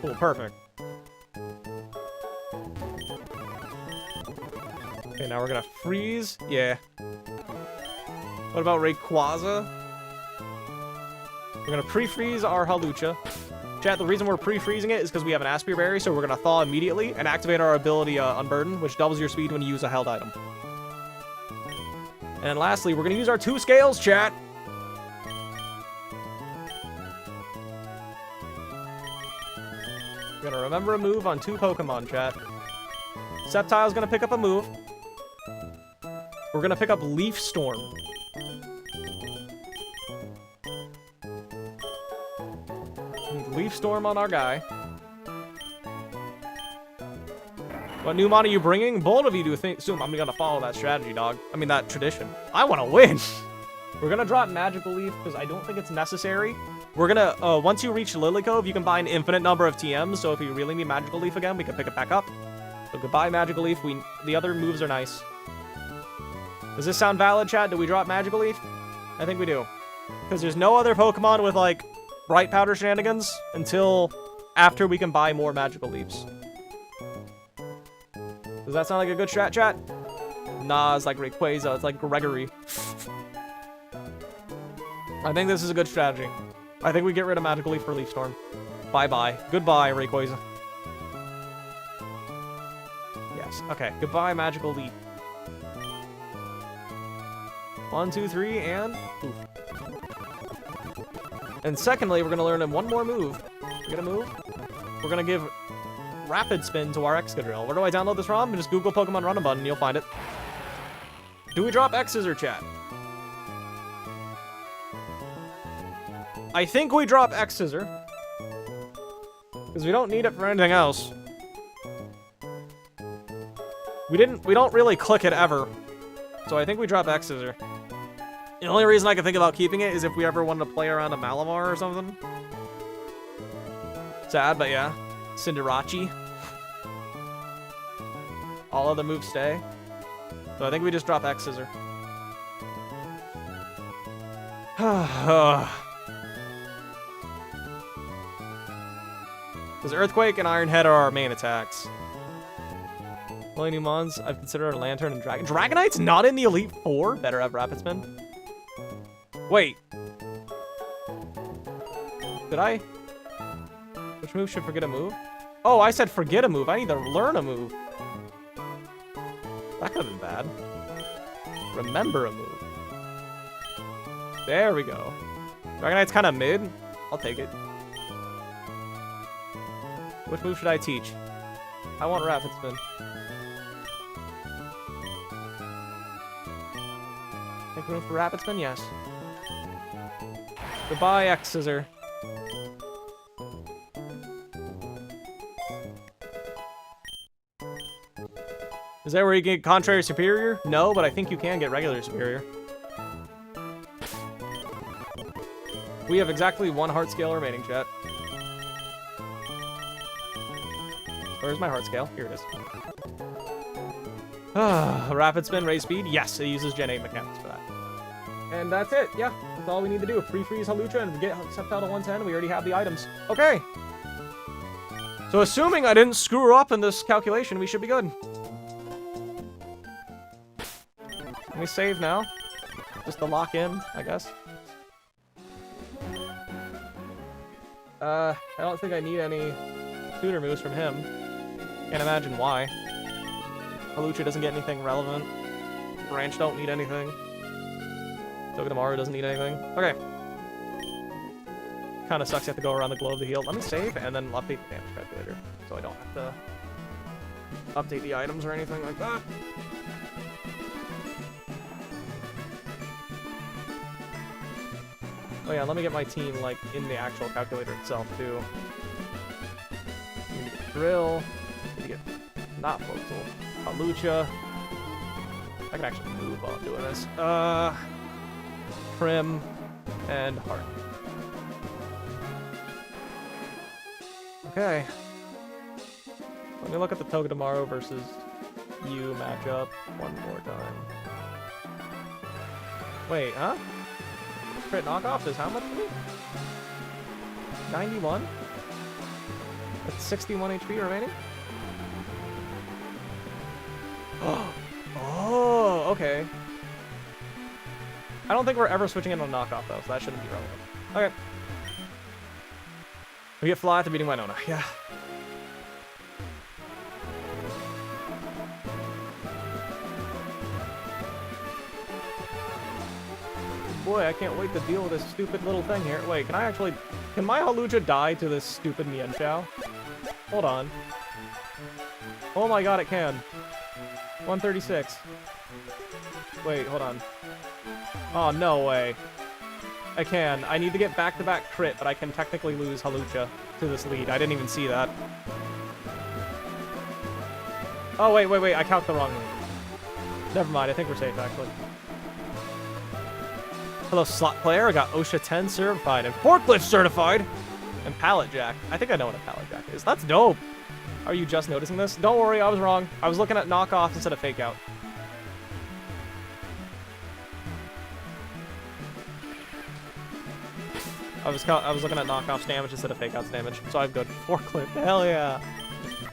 Cool, perfect. Okay, now we're going to freeze. Yeah. What about Rayquaza? We're going to pre-freeze our Hawlucha. Chat, the reason we're pre-freezing it is because we have an Aspire Berry, so we're going to thaw immediately and activate our ability Unburden, which doubles your speed when you use a held item. And lastly, we're going to use our 2 scales, chat. We're going to remember a move on 2 Pokemon, chat. Sceptile's going to pick up a move. We're going to pick up Leaf Storm. Leaf Storm on our guy. What new mod are you bringing? Bold of you to assume I'm gonna follow that strategy, dog. I mean, that tradition. I want to win. We're gonna drop Magical Leaf because I don't think it's necessary. We're gonna, once you reach Lily Cove, you can buy an infinite number of TMs, so if you really need Magical Leaf again, we can pick it back up. So goodbye, Magical Leaf. The other moves are nice. Does this sound valid, chat? Do we drop Magical Leaf? I think we do. Because there's no other Pokemon with, like, Bright Powder shenanigans until after we can buy more Magical Leaps. Does that sound like a good strat, chat? Nah, it's like Rayquaza. It's like Gregory. I think this is a good strategy. I think we get rid of Magical Leaf for Leaf Storm. Bye-bye. Goodbye, Rayquaza. Yes. Okay. Goodbye, Magical Leaf. 1, 2, 3, and... Oof. And secondly, we're going to learn one more move. We're going to move. We're going to give Rapid Spin to our Excadrill. Where do I download this ROM? Just Google Pokemon Run a Button and you'll find it. Do we drop X-Scissor, chat? I think we drop X-Scissor. Because we don't need it for anything else. We don't really click it ever. So I think we drop X-Scissor. The only reason I can think about keeping it is if we ever wanted to play around a Malamar or something. Sad, but yeah. Cinderace. All other moves stay. So I think we just drop X-Scissor. Because Earthquake and Iron Head are our main attacks. Only new mons I've considered are Lantern and Dragon. Dragonite's not in the Elite Four? Better have Rapid Spin. Wait. Did I? Which move should forget a move? Oh, I said forget a move. I need to learn a move. That could have been bad. Remember a move. There we go. Dragonite's kind of mid. I'll take it. Which move should I teach? I want Rapid Spin. Make room for Rapid Spin? Yes. Goodbye, X-Scissor. Is that where you get Contrary Superior? No, but I think you can get Regular Superior. We have exactly 1 heart scale remaining, chat. Where's my heart scale? Here it is. Rapid Spin, raise speed? Yes, it uses Gen 8 mechanics for that. And that's it. Yeah, that's all we need to do. Pre-freeze Hawlucha and get Sceptile to 110. We already have the items. Okay. So assuming I didn't screw up in this calculation, we should be good. Let me save now. Just to lock in, I guess. I don't think I need any tutor moves from him. Can't imagine why. Hawlucha doesn't get anything relevant. Branch don't need anything. Togedemaru doesn't need anything. Okay. Kind of sucks you have to go around the globe to heal. Let me save and then update the damage calculator. So I don't have to update the items or anything like that. Oh yeah, let me get my team, like, in the actual calculator itself, too. Need to get Drill. Need to get... Not Floatzel. Hawlucha. I can actually move while I'm doing this. Prim. And Heart. Okay. Let me look at the Togedemaru versus you matchup one more time. Wait, huh? Crit knockoff is how much for me? 91? That's 61 HP remaining? Oh, okay. I don't think we're ever switching in on knockoff, though, so that shouldn't be relevant. Okay. We get Fly after beating Winona. Yeah. Boy, I can't wait to deal with this stupid little thing here. Wait, can I actually... Can my Hawlucha die to this stupid Mienshao? Hold on. Oh my god, it can. 136. Wait, hold on. Oh, no way. I can. I need to get back-to-back crit, but I can technically lose Hawlucha to this lead. I didn't even see that. Oh, wait. I calced the wrong one. Never mind. I think we're safe, actually. Hello, slot player. I got OSHA 10 certified and forklift certified. And pallet jack. I think I know what a pallet jack is. That's dope. Are you just noticing this? Don't worry, I was wrong. I was looking at knockoff instead of fake out. I was looking at knockoff damage instead of fake out damage, so I'm good. Forklift, hell yeah.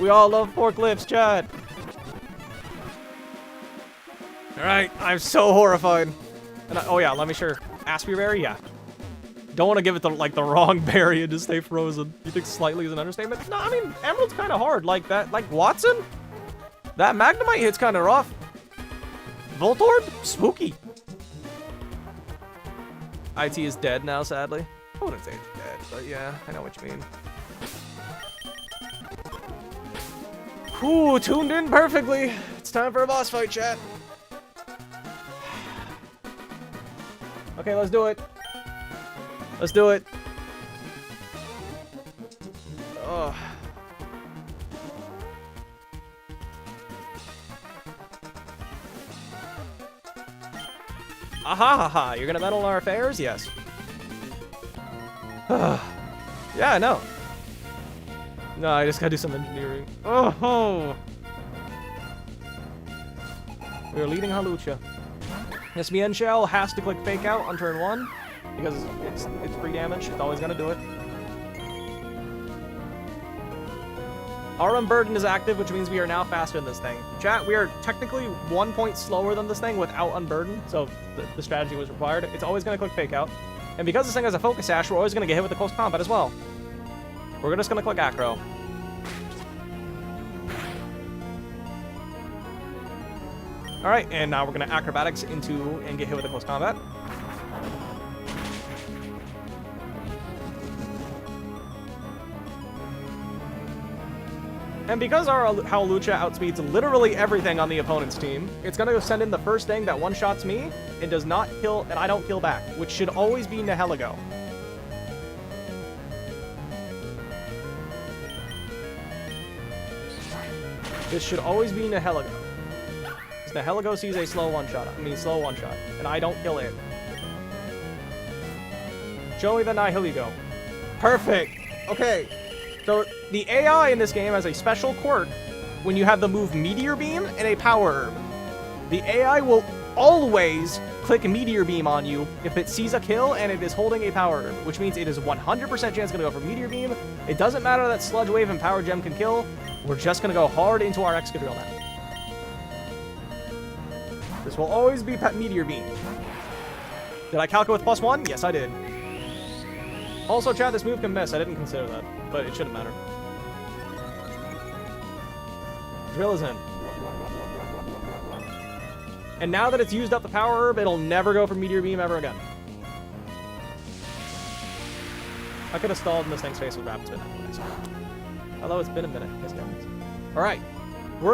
We all love forklifts, chat. Alright, I'm so horrified. And oh yeah, let me sure. Aspie berry, yeah. Don't want to give it the wrong berry and just stay frozen. You think slightly is an understatement? No, I mean, Emerald's kind of hard. Like that, like Watson? That Magnemite hit's kind of rough. Voltorb? Spooky. IT is dead now, sadly. I wouldn't say it's dead, but yeah, I know what you mean. Whew, tuned in perfectly. It's time for a boss fight, chat. Okay, let's do it. Let's do it. Ugh. Aha, you're gonna meddle in our affairs? Yes. Yeah, I know. No, I just gotta do some engineering. Oh! We're leading Hawlucha. This Mienshao has to click fake out on turn 1 because it's free damage. It's always gonna do it. Our Unburden is active, which means we are now faster than this thing. Chat, we are technically 1 point slower than this thing without Unburden, so the strategy was required. It's always gonna click fake out. And because this thing has a Focus Sash, we're always gonna get hit with the close combat as well. We're just gonna click Acro. Alright, and now we're gonna Acrobatics into and get hit with the close combat. And because our Hawlucha outspeeds literally everything on the opponent's team, it's gonna go send in the first thing that one-shots me and does not kill, and I don't kill back, which should always be Nihilego. This should always be Nihilego. Because Nihilego sees a slow one-shot, and I don't kill it. Show me the Nihilego. Perfect! Okay. So, the AI in this game has a special quirk when you have the move Meteor Beam and a Power Herb. The AI will always click Meteor Beam on you if it sees a kill and it is holding a Power Herb, which means it is 100% chance going to go for Meteor Beam. It doesn't matter that Sludge Wave and Power Gem can kill. We're just going to go hard into our Excadrill now. This will always be Meteor Beam. Did I calculate with +1? Yes, I did. Also, chat, this move can miss. I didn't consider that, but it shouldn't matter. Drill is in. And now that it's used up the Power Herb, it'll never go for Meteor Beam ever again. I could have stalled in this thing's face with Rapid Spin anyways. Although it's been a minute. Alright.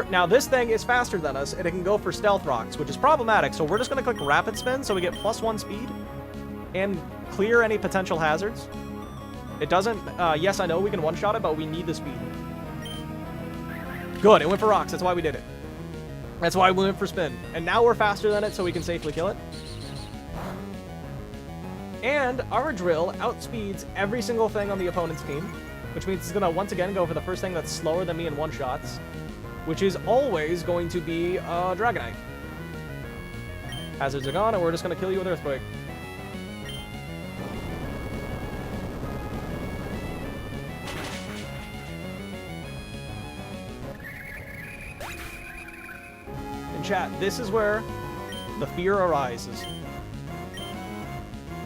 Now this thing is faster than us, and it can go for Stealth Rocks, which is problematic, so we're just going to click Rapid Spin so we get +1 speed. and clear any potential hazards. It doesn't... yes, I know we can one-shot it, but we need the speed. Good, it went for rocks. That's why we did it. That's why we went for spin. And now we're faster than it, so we can safely kill it. And our drill outspeeds every single thing on the opponent's team, which means it's going to once again go for the first thing that's slower than me in one-shots, which is always going to be Dragonite. Hazards are gone, and we're just going to kill you with Earthquake. In chat, this is where the fear arises.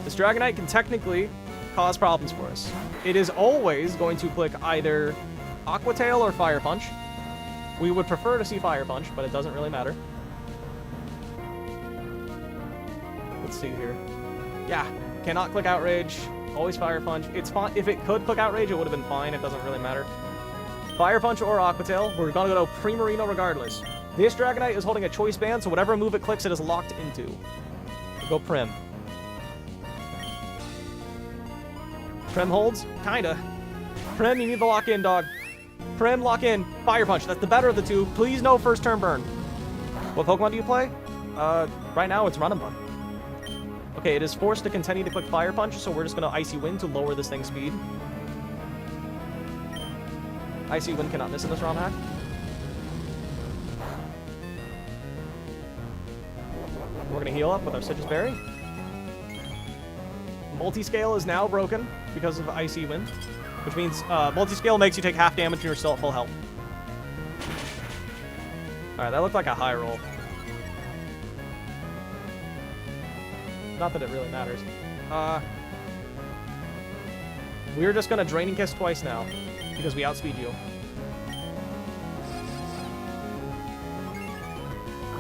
This Dragonite can technically cause problems for us. It is always going to click either Aqua Tail or Fire Punch. We would prefer to see Fire Punch, but it doesn't really matter. Let's see here. Yeah, cannot click Outrage. Always Fire Punch. It's fine. If it could click Outrage, it would have been fine. It doesn't really matter. Fire Punch or Aqua Tail. We're going to go Primarina regardless. This Dragonite is holding a Choice Band, so whatever move it clicks, it is locked into. We'll go Prim. Prim holds? Kinda. Prim, you need to lock in, dog. Prim, lock in. Fire Punch. That's the better of the two. Please no first turn burn. What Pokemon do you play? Right now it's Run and Bun. Okay, it is forced to continue to click Fire Punch, so we're just going to Icy Wind to lower this thing's speed. Icy Wind cannot miss in this ROM hack. We're going to heal up with our Citrus Berry. Multiscale is now broken because of Icy Wind, which means Multiscale makes you take half damage and you're still at full health. Alright, that looked like a high roll. Not that it really matters. We're just going to Draining Kiss twice now because we outspeed you.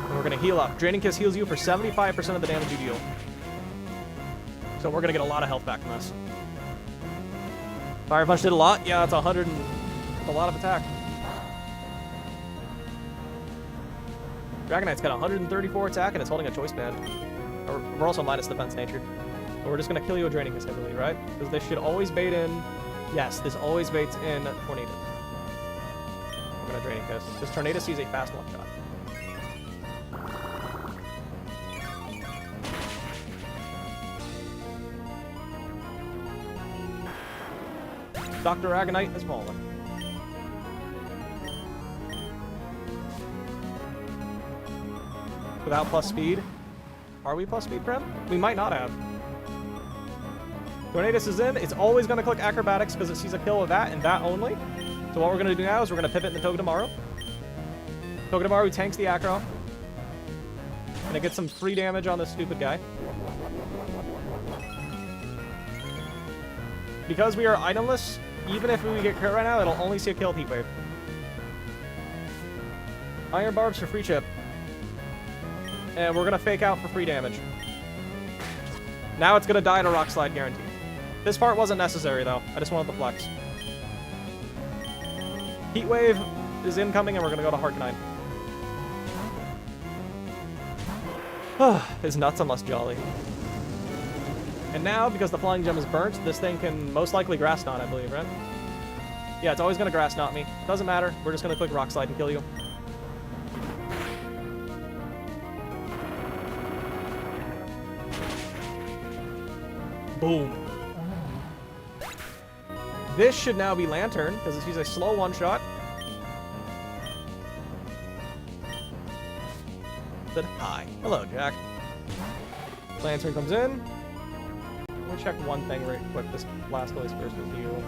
And we're going to heal up. Draining Kiss heals you for 75% of the damage you deal. So we're going to get a lot of health back from this. Fire Punch did a lot. Yeah, it's 100 and a lot of attack. Dragonite's got 134 attack and it's holding a Choice Band. We're also minus defense nature. But we're just going to kill you with Draining Kiss, I believe, right? Because this should always bait in... Yes, this always baits in Tornado. We're going to Draining Kiss. This Tornado sees a fast one-shot. Dr. Agonite has fallen. Without plus speed. Are we plus speed, Prem? We might not have. Tornadus is in. It's always going to click Acrobatics because it sees a kill with that and that only. So what we're going to do now is we're going to pivot into Togedemaru. Togedemaru tanks the Acro. And it gets some free damage on this stupid guy. Because we are itemless, even if we get crit right now, it'll only see a kill with Heat Wave. Iron Barbs for free chip. And we're going to fake out for free damage. Now it's going to die to Rock Slide guaranteed. This part wasn't necessary, though. I just wanted the flex. Heat Wave is incoming, and we're going to go to Harknine. It's nuts unless Jolly. And now, because the Flying Gem is burnt, this thing can most likely Grass Knot, I believe, right? Yeah, it's always going to Grass Knot me. Doesn't matter. We're just going to click Rock Slide and kill you. Boom. This should now be Lantern, because it sees a slow one-shot. Said hi. Hello, Jack. Lantern comes in. Let me check one thing right quick. This Blastoise versus you.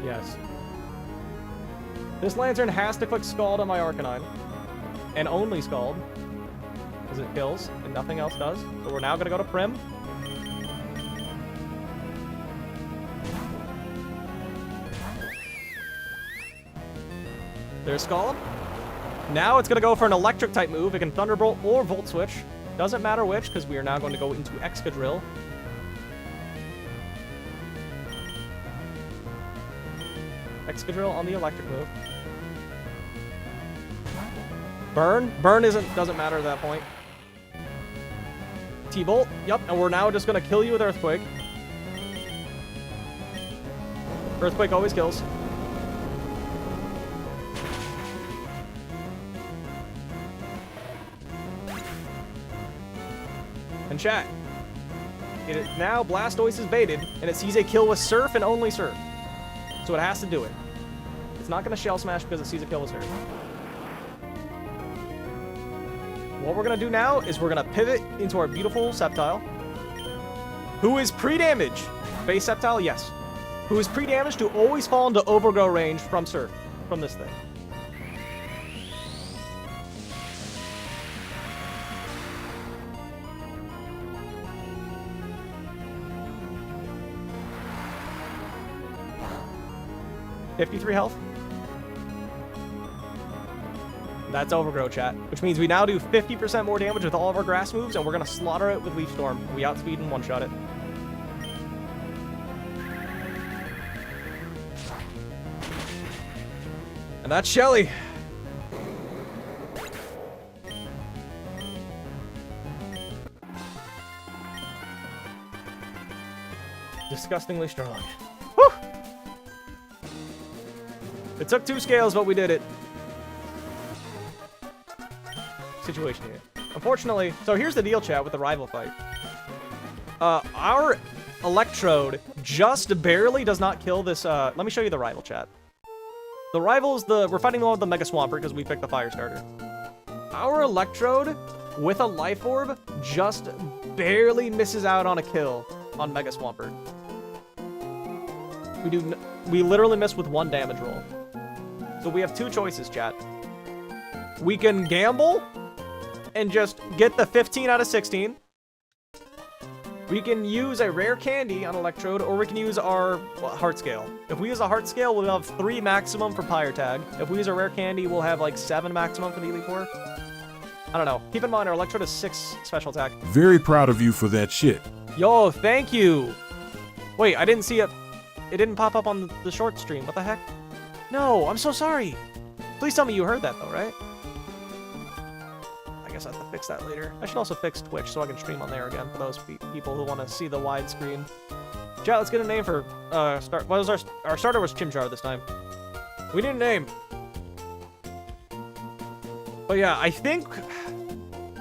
Yes. This Lantern has to click Scald on my Arcanine. And only Scald. Because it kills, and nothing else does. So we're now going to go to Prim. There's Scald. Now it's going to go for an Electric-type move. It can Thunderbolt or Volt Switch. Doesn't matter which, because we are now going to go into Excadrill. Excadrill on the Electric move. Burn? Burn doesn't matter at that point. T-Bolt. Yep, and we're now just gonna kill you with Earthquake. Earthquake always kills. And chat. Now Blastoise is baited, and it sees a kill with Surf and only Surf. So it has to do it. It's not going to Shell Smash because it sees a kill with Surf. What we're going to do now is we're going to pivot into our beautiful Sceptile, who is pre-damage. Base Sceptile, yes. Who is pre-damaged to always fall into Overgrow range from Surf, from this thing. $53 health. That's Overgrow, chat. Which means we now do 50% more damage with all of our grass moves, and we're going to slaughter it with Leaf Storm. We outspeed and one-shot it. And that's Shelly. Disgustingly strong. Whew! It took 2 scales, but we did it. Situation here. Unfortunately, so here's the deal, chat, with the rival fight. Our Electrode just barely does not kill this. Let me show you the rival, chat. The rival's we're fighting the one with the Mega Swampert because we picked the Fire Starter. Our Electrode with a Life Orb just barely misses out on a kill on Mega Swampert. We literally miss with 1 damage roll. So we have 2 choices, chat. We can gamble and just get the 15 out of 16. We can use a rare candy on Electrode, or we can use our Heart Scale. If we use a Heart Scale, we'll have 3 maximum for Pyre Tag. If we use a rare candy, we'll have like 7 maximum for the Elite Four. I don't know. Keep in mind, our Electrode has 6 special attack. Very proud of you for that shit. Yo, thank you. Wait, I didn't see it. It didn't pop up on the short stream. What the heck? No, I'm so sorry. Please tell me you heard that, though, right? I guess I have to fix that later. I should also fix Twitch so I can stream on there again for those people who want to see the widescreen. Chat, let's get a name for start. What was our starter was Chimchar this time. We need a name. But yeah, I think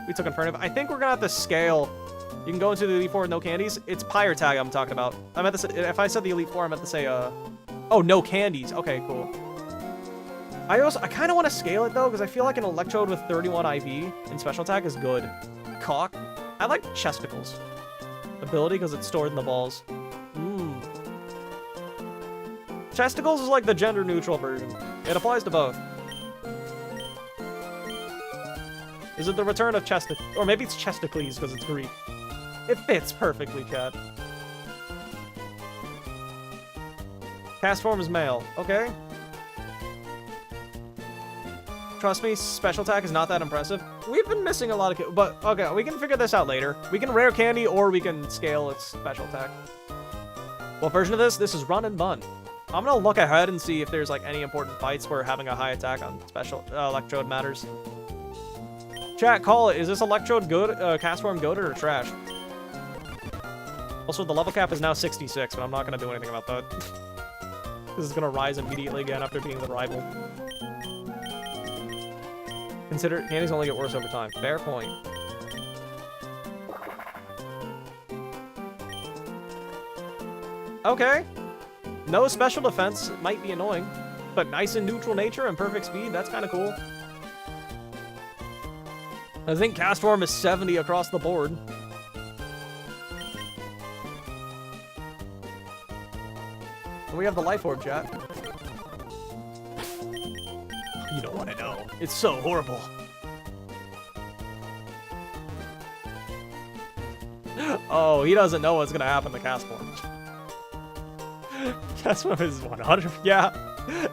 we took Inferno. I think we're gonna have to scale. You can go into the Elite Four with no candies. It's Pyre Tag I'm talking about. I meant to say, if I said the Elite Four, I meant to say oh, no candies. Okay, cool. I kind of want to scale it though, because I feel like an Electrode with 31 IV and special attack is good. Cock. I like Chesticles ability because it's stored in the balls. Chesticles is like the gender neutral version. It applies to both. Is it the return of Chesticles? Or maybe it's Chesticles because it's Greek. It fits perfectly, chat. Cast form is male. Okay. Trust me, special attack is not that impressive. We've been missing a lot of... But, okay, we can figure this out later. We can rare candy or we can scale its special attack. What version of this? This is Run and Bun. I'm gonna look ahead and see if there's, like, any important fights where having a high attack on special Electrode matters. Chat, call it. Is this Electrode good? Cast form goated or trash? Also, the level cap is now 66, but I'm not gonna do anything about that. This is gonna rise immediately again after being the rival. Consider candies only get worse over time. Fair point. Okay. No special defense might be annoying, but nice and neutral nature and perfect speed, that's kind of cool. I think cast form is 70 across the board. And we have the Life Orb, chat. You don't want to know. It's so horrible. Oh, he doesn't know what's going to happen to cast form. Cast form is 100. Yeah.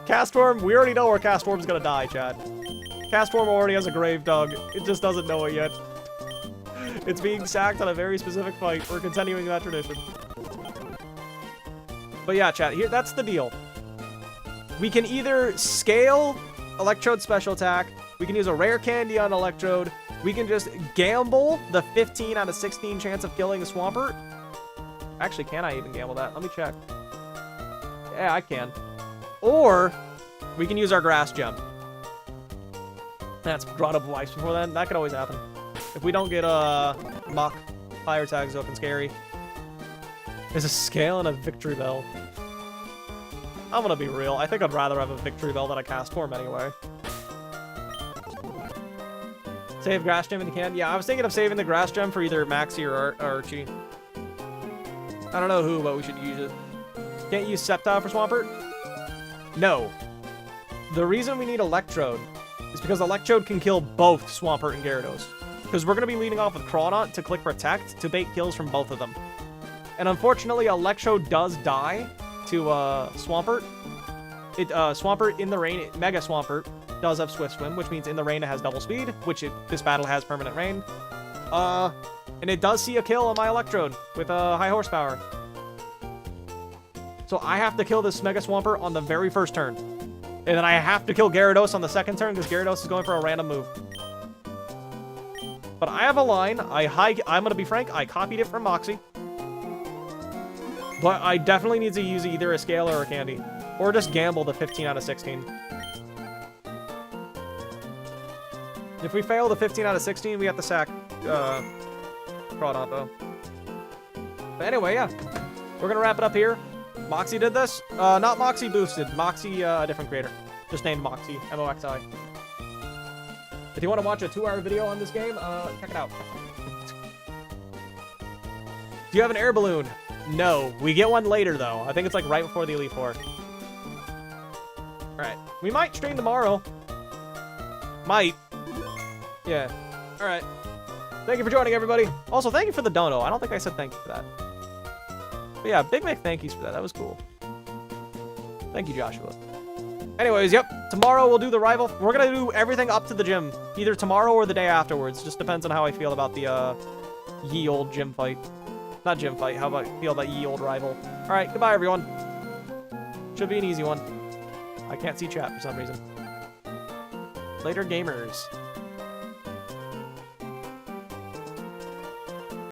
Cast form, we already know where cast form's going to die, chat. Cast form already has a grave dug. It just doesn't know it yet. It's being sacked on a very specific fight. We're continuing that tradition. But yeah, chat, here, that's the deal. We can either scale Electrode special attack, we can use a rare candy on Electrode, we can just gamble the 15 out of 16 chance of killing the Swampert. Actually, can I even gamble that? Let me check. Yeah, I can. Or we can use our grass gem. That's brought up life before then. That could always happen. If we don't get mock fire tags looking scary. There's a scale and a victory bell. I'm gonna be real. I think I'd rather have a victory bell than a cast form anyway. Save grass gem if you can. Yeah, I was thinking of saving the grass gem for either Maxie or Archie. I don't know who, but we should use it. Can't use Sceptile for Swampert? No. The reason we need Electrode is because Electrode can kill both Swampert and Gyarados. Because we're going to be leading off with Crawdaunt to click Protect to bait kills from both of them. And unfortunately, Electrode does die to Swampert. Swampert in the rain, Mega Swampert, does have Swift Swim, which means in the rain it has double speed, which this battle has permanent rain. And it does see a kill on my Electrode with high horsepower. So I have to kill this Mega Swampert on the very first turn. And then I have to kill Gyarados on the second turn because Gyarados is going for a random move. But I have a line. I'm going to be frank. I copied it from Moxie. But I definitely need to use either a Scale or a Candy. Or just gamble the 15 out of 16. If we fail the 15 out of 16, we have to sack Crawdaunt, though. But anyway, yeah. We're going to wrap it up here. Moxie did this. Not Moxie boosted. Moxie, a different creator. Just named Moxie. M-O-X-I. If you want to watch a 2-hour video on this game, check it out. Do you have an air balloon? No. We get one later, though. I think it's like right before the Elite Four. Alright. We might stream tomorrow. Might. Yeah. Alright. Thank you for joining, everybody. Also, thank you for the dono. I don't think I said thank you for that. But yeah, big thank yous for that. That was cool. Thank you, Joshua. Anyways, yep. Tomorrow we'll do the rival. We're going to do everything up to the gym. Either tomorrow or the day afterwards. Just depends on how I feel about the ye old gym fight. Not gym fight. How about I feel about ye old rival. Alright, goodbye, everyone. Should be an easy one. I can't see chat for some reason. Later, gamers.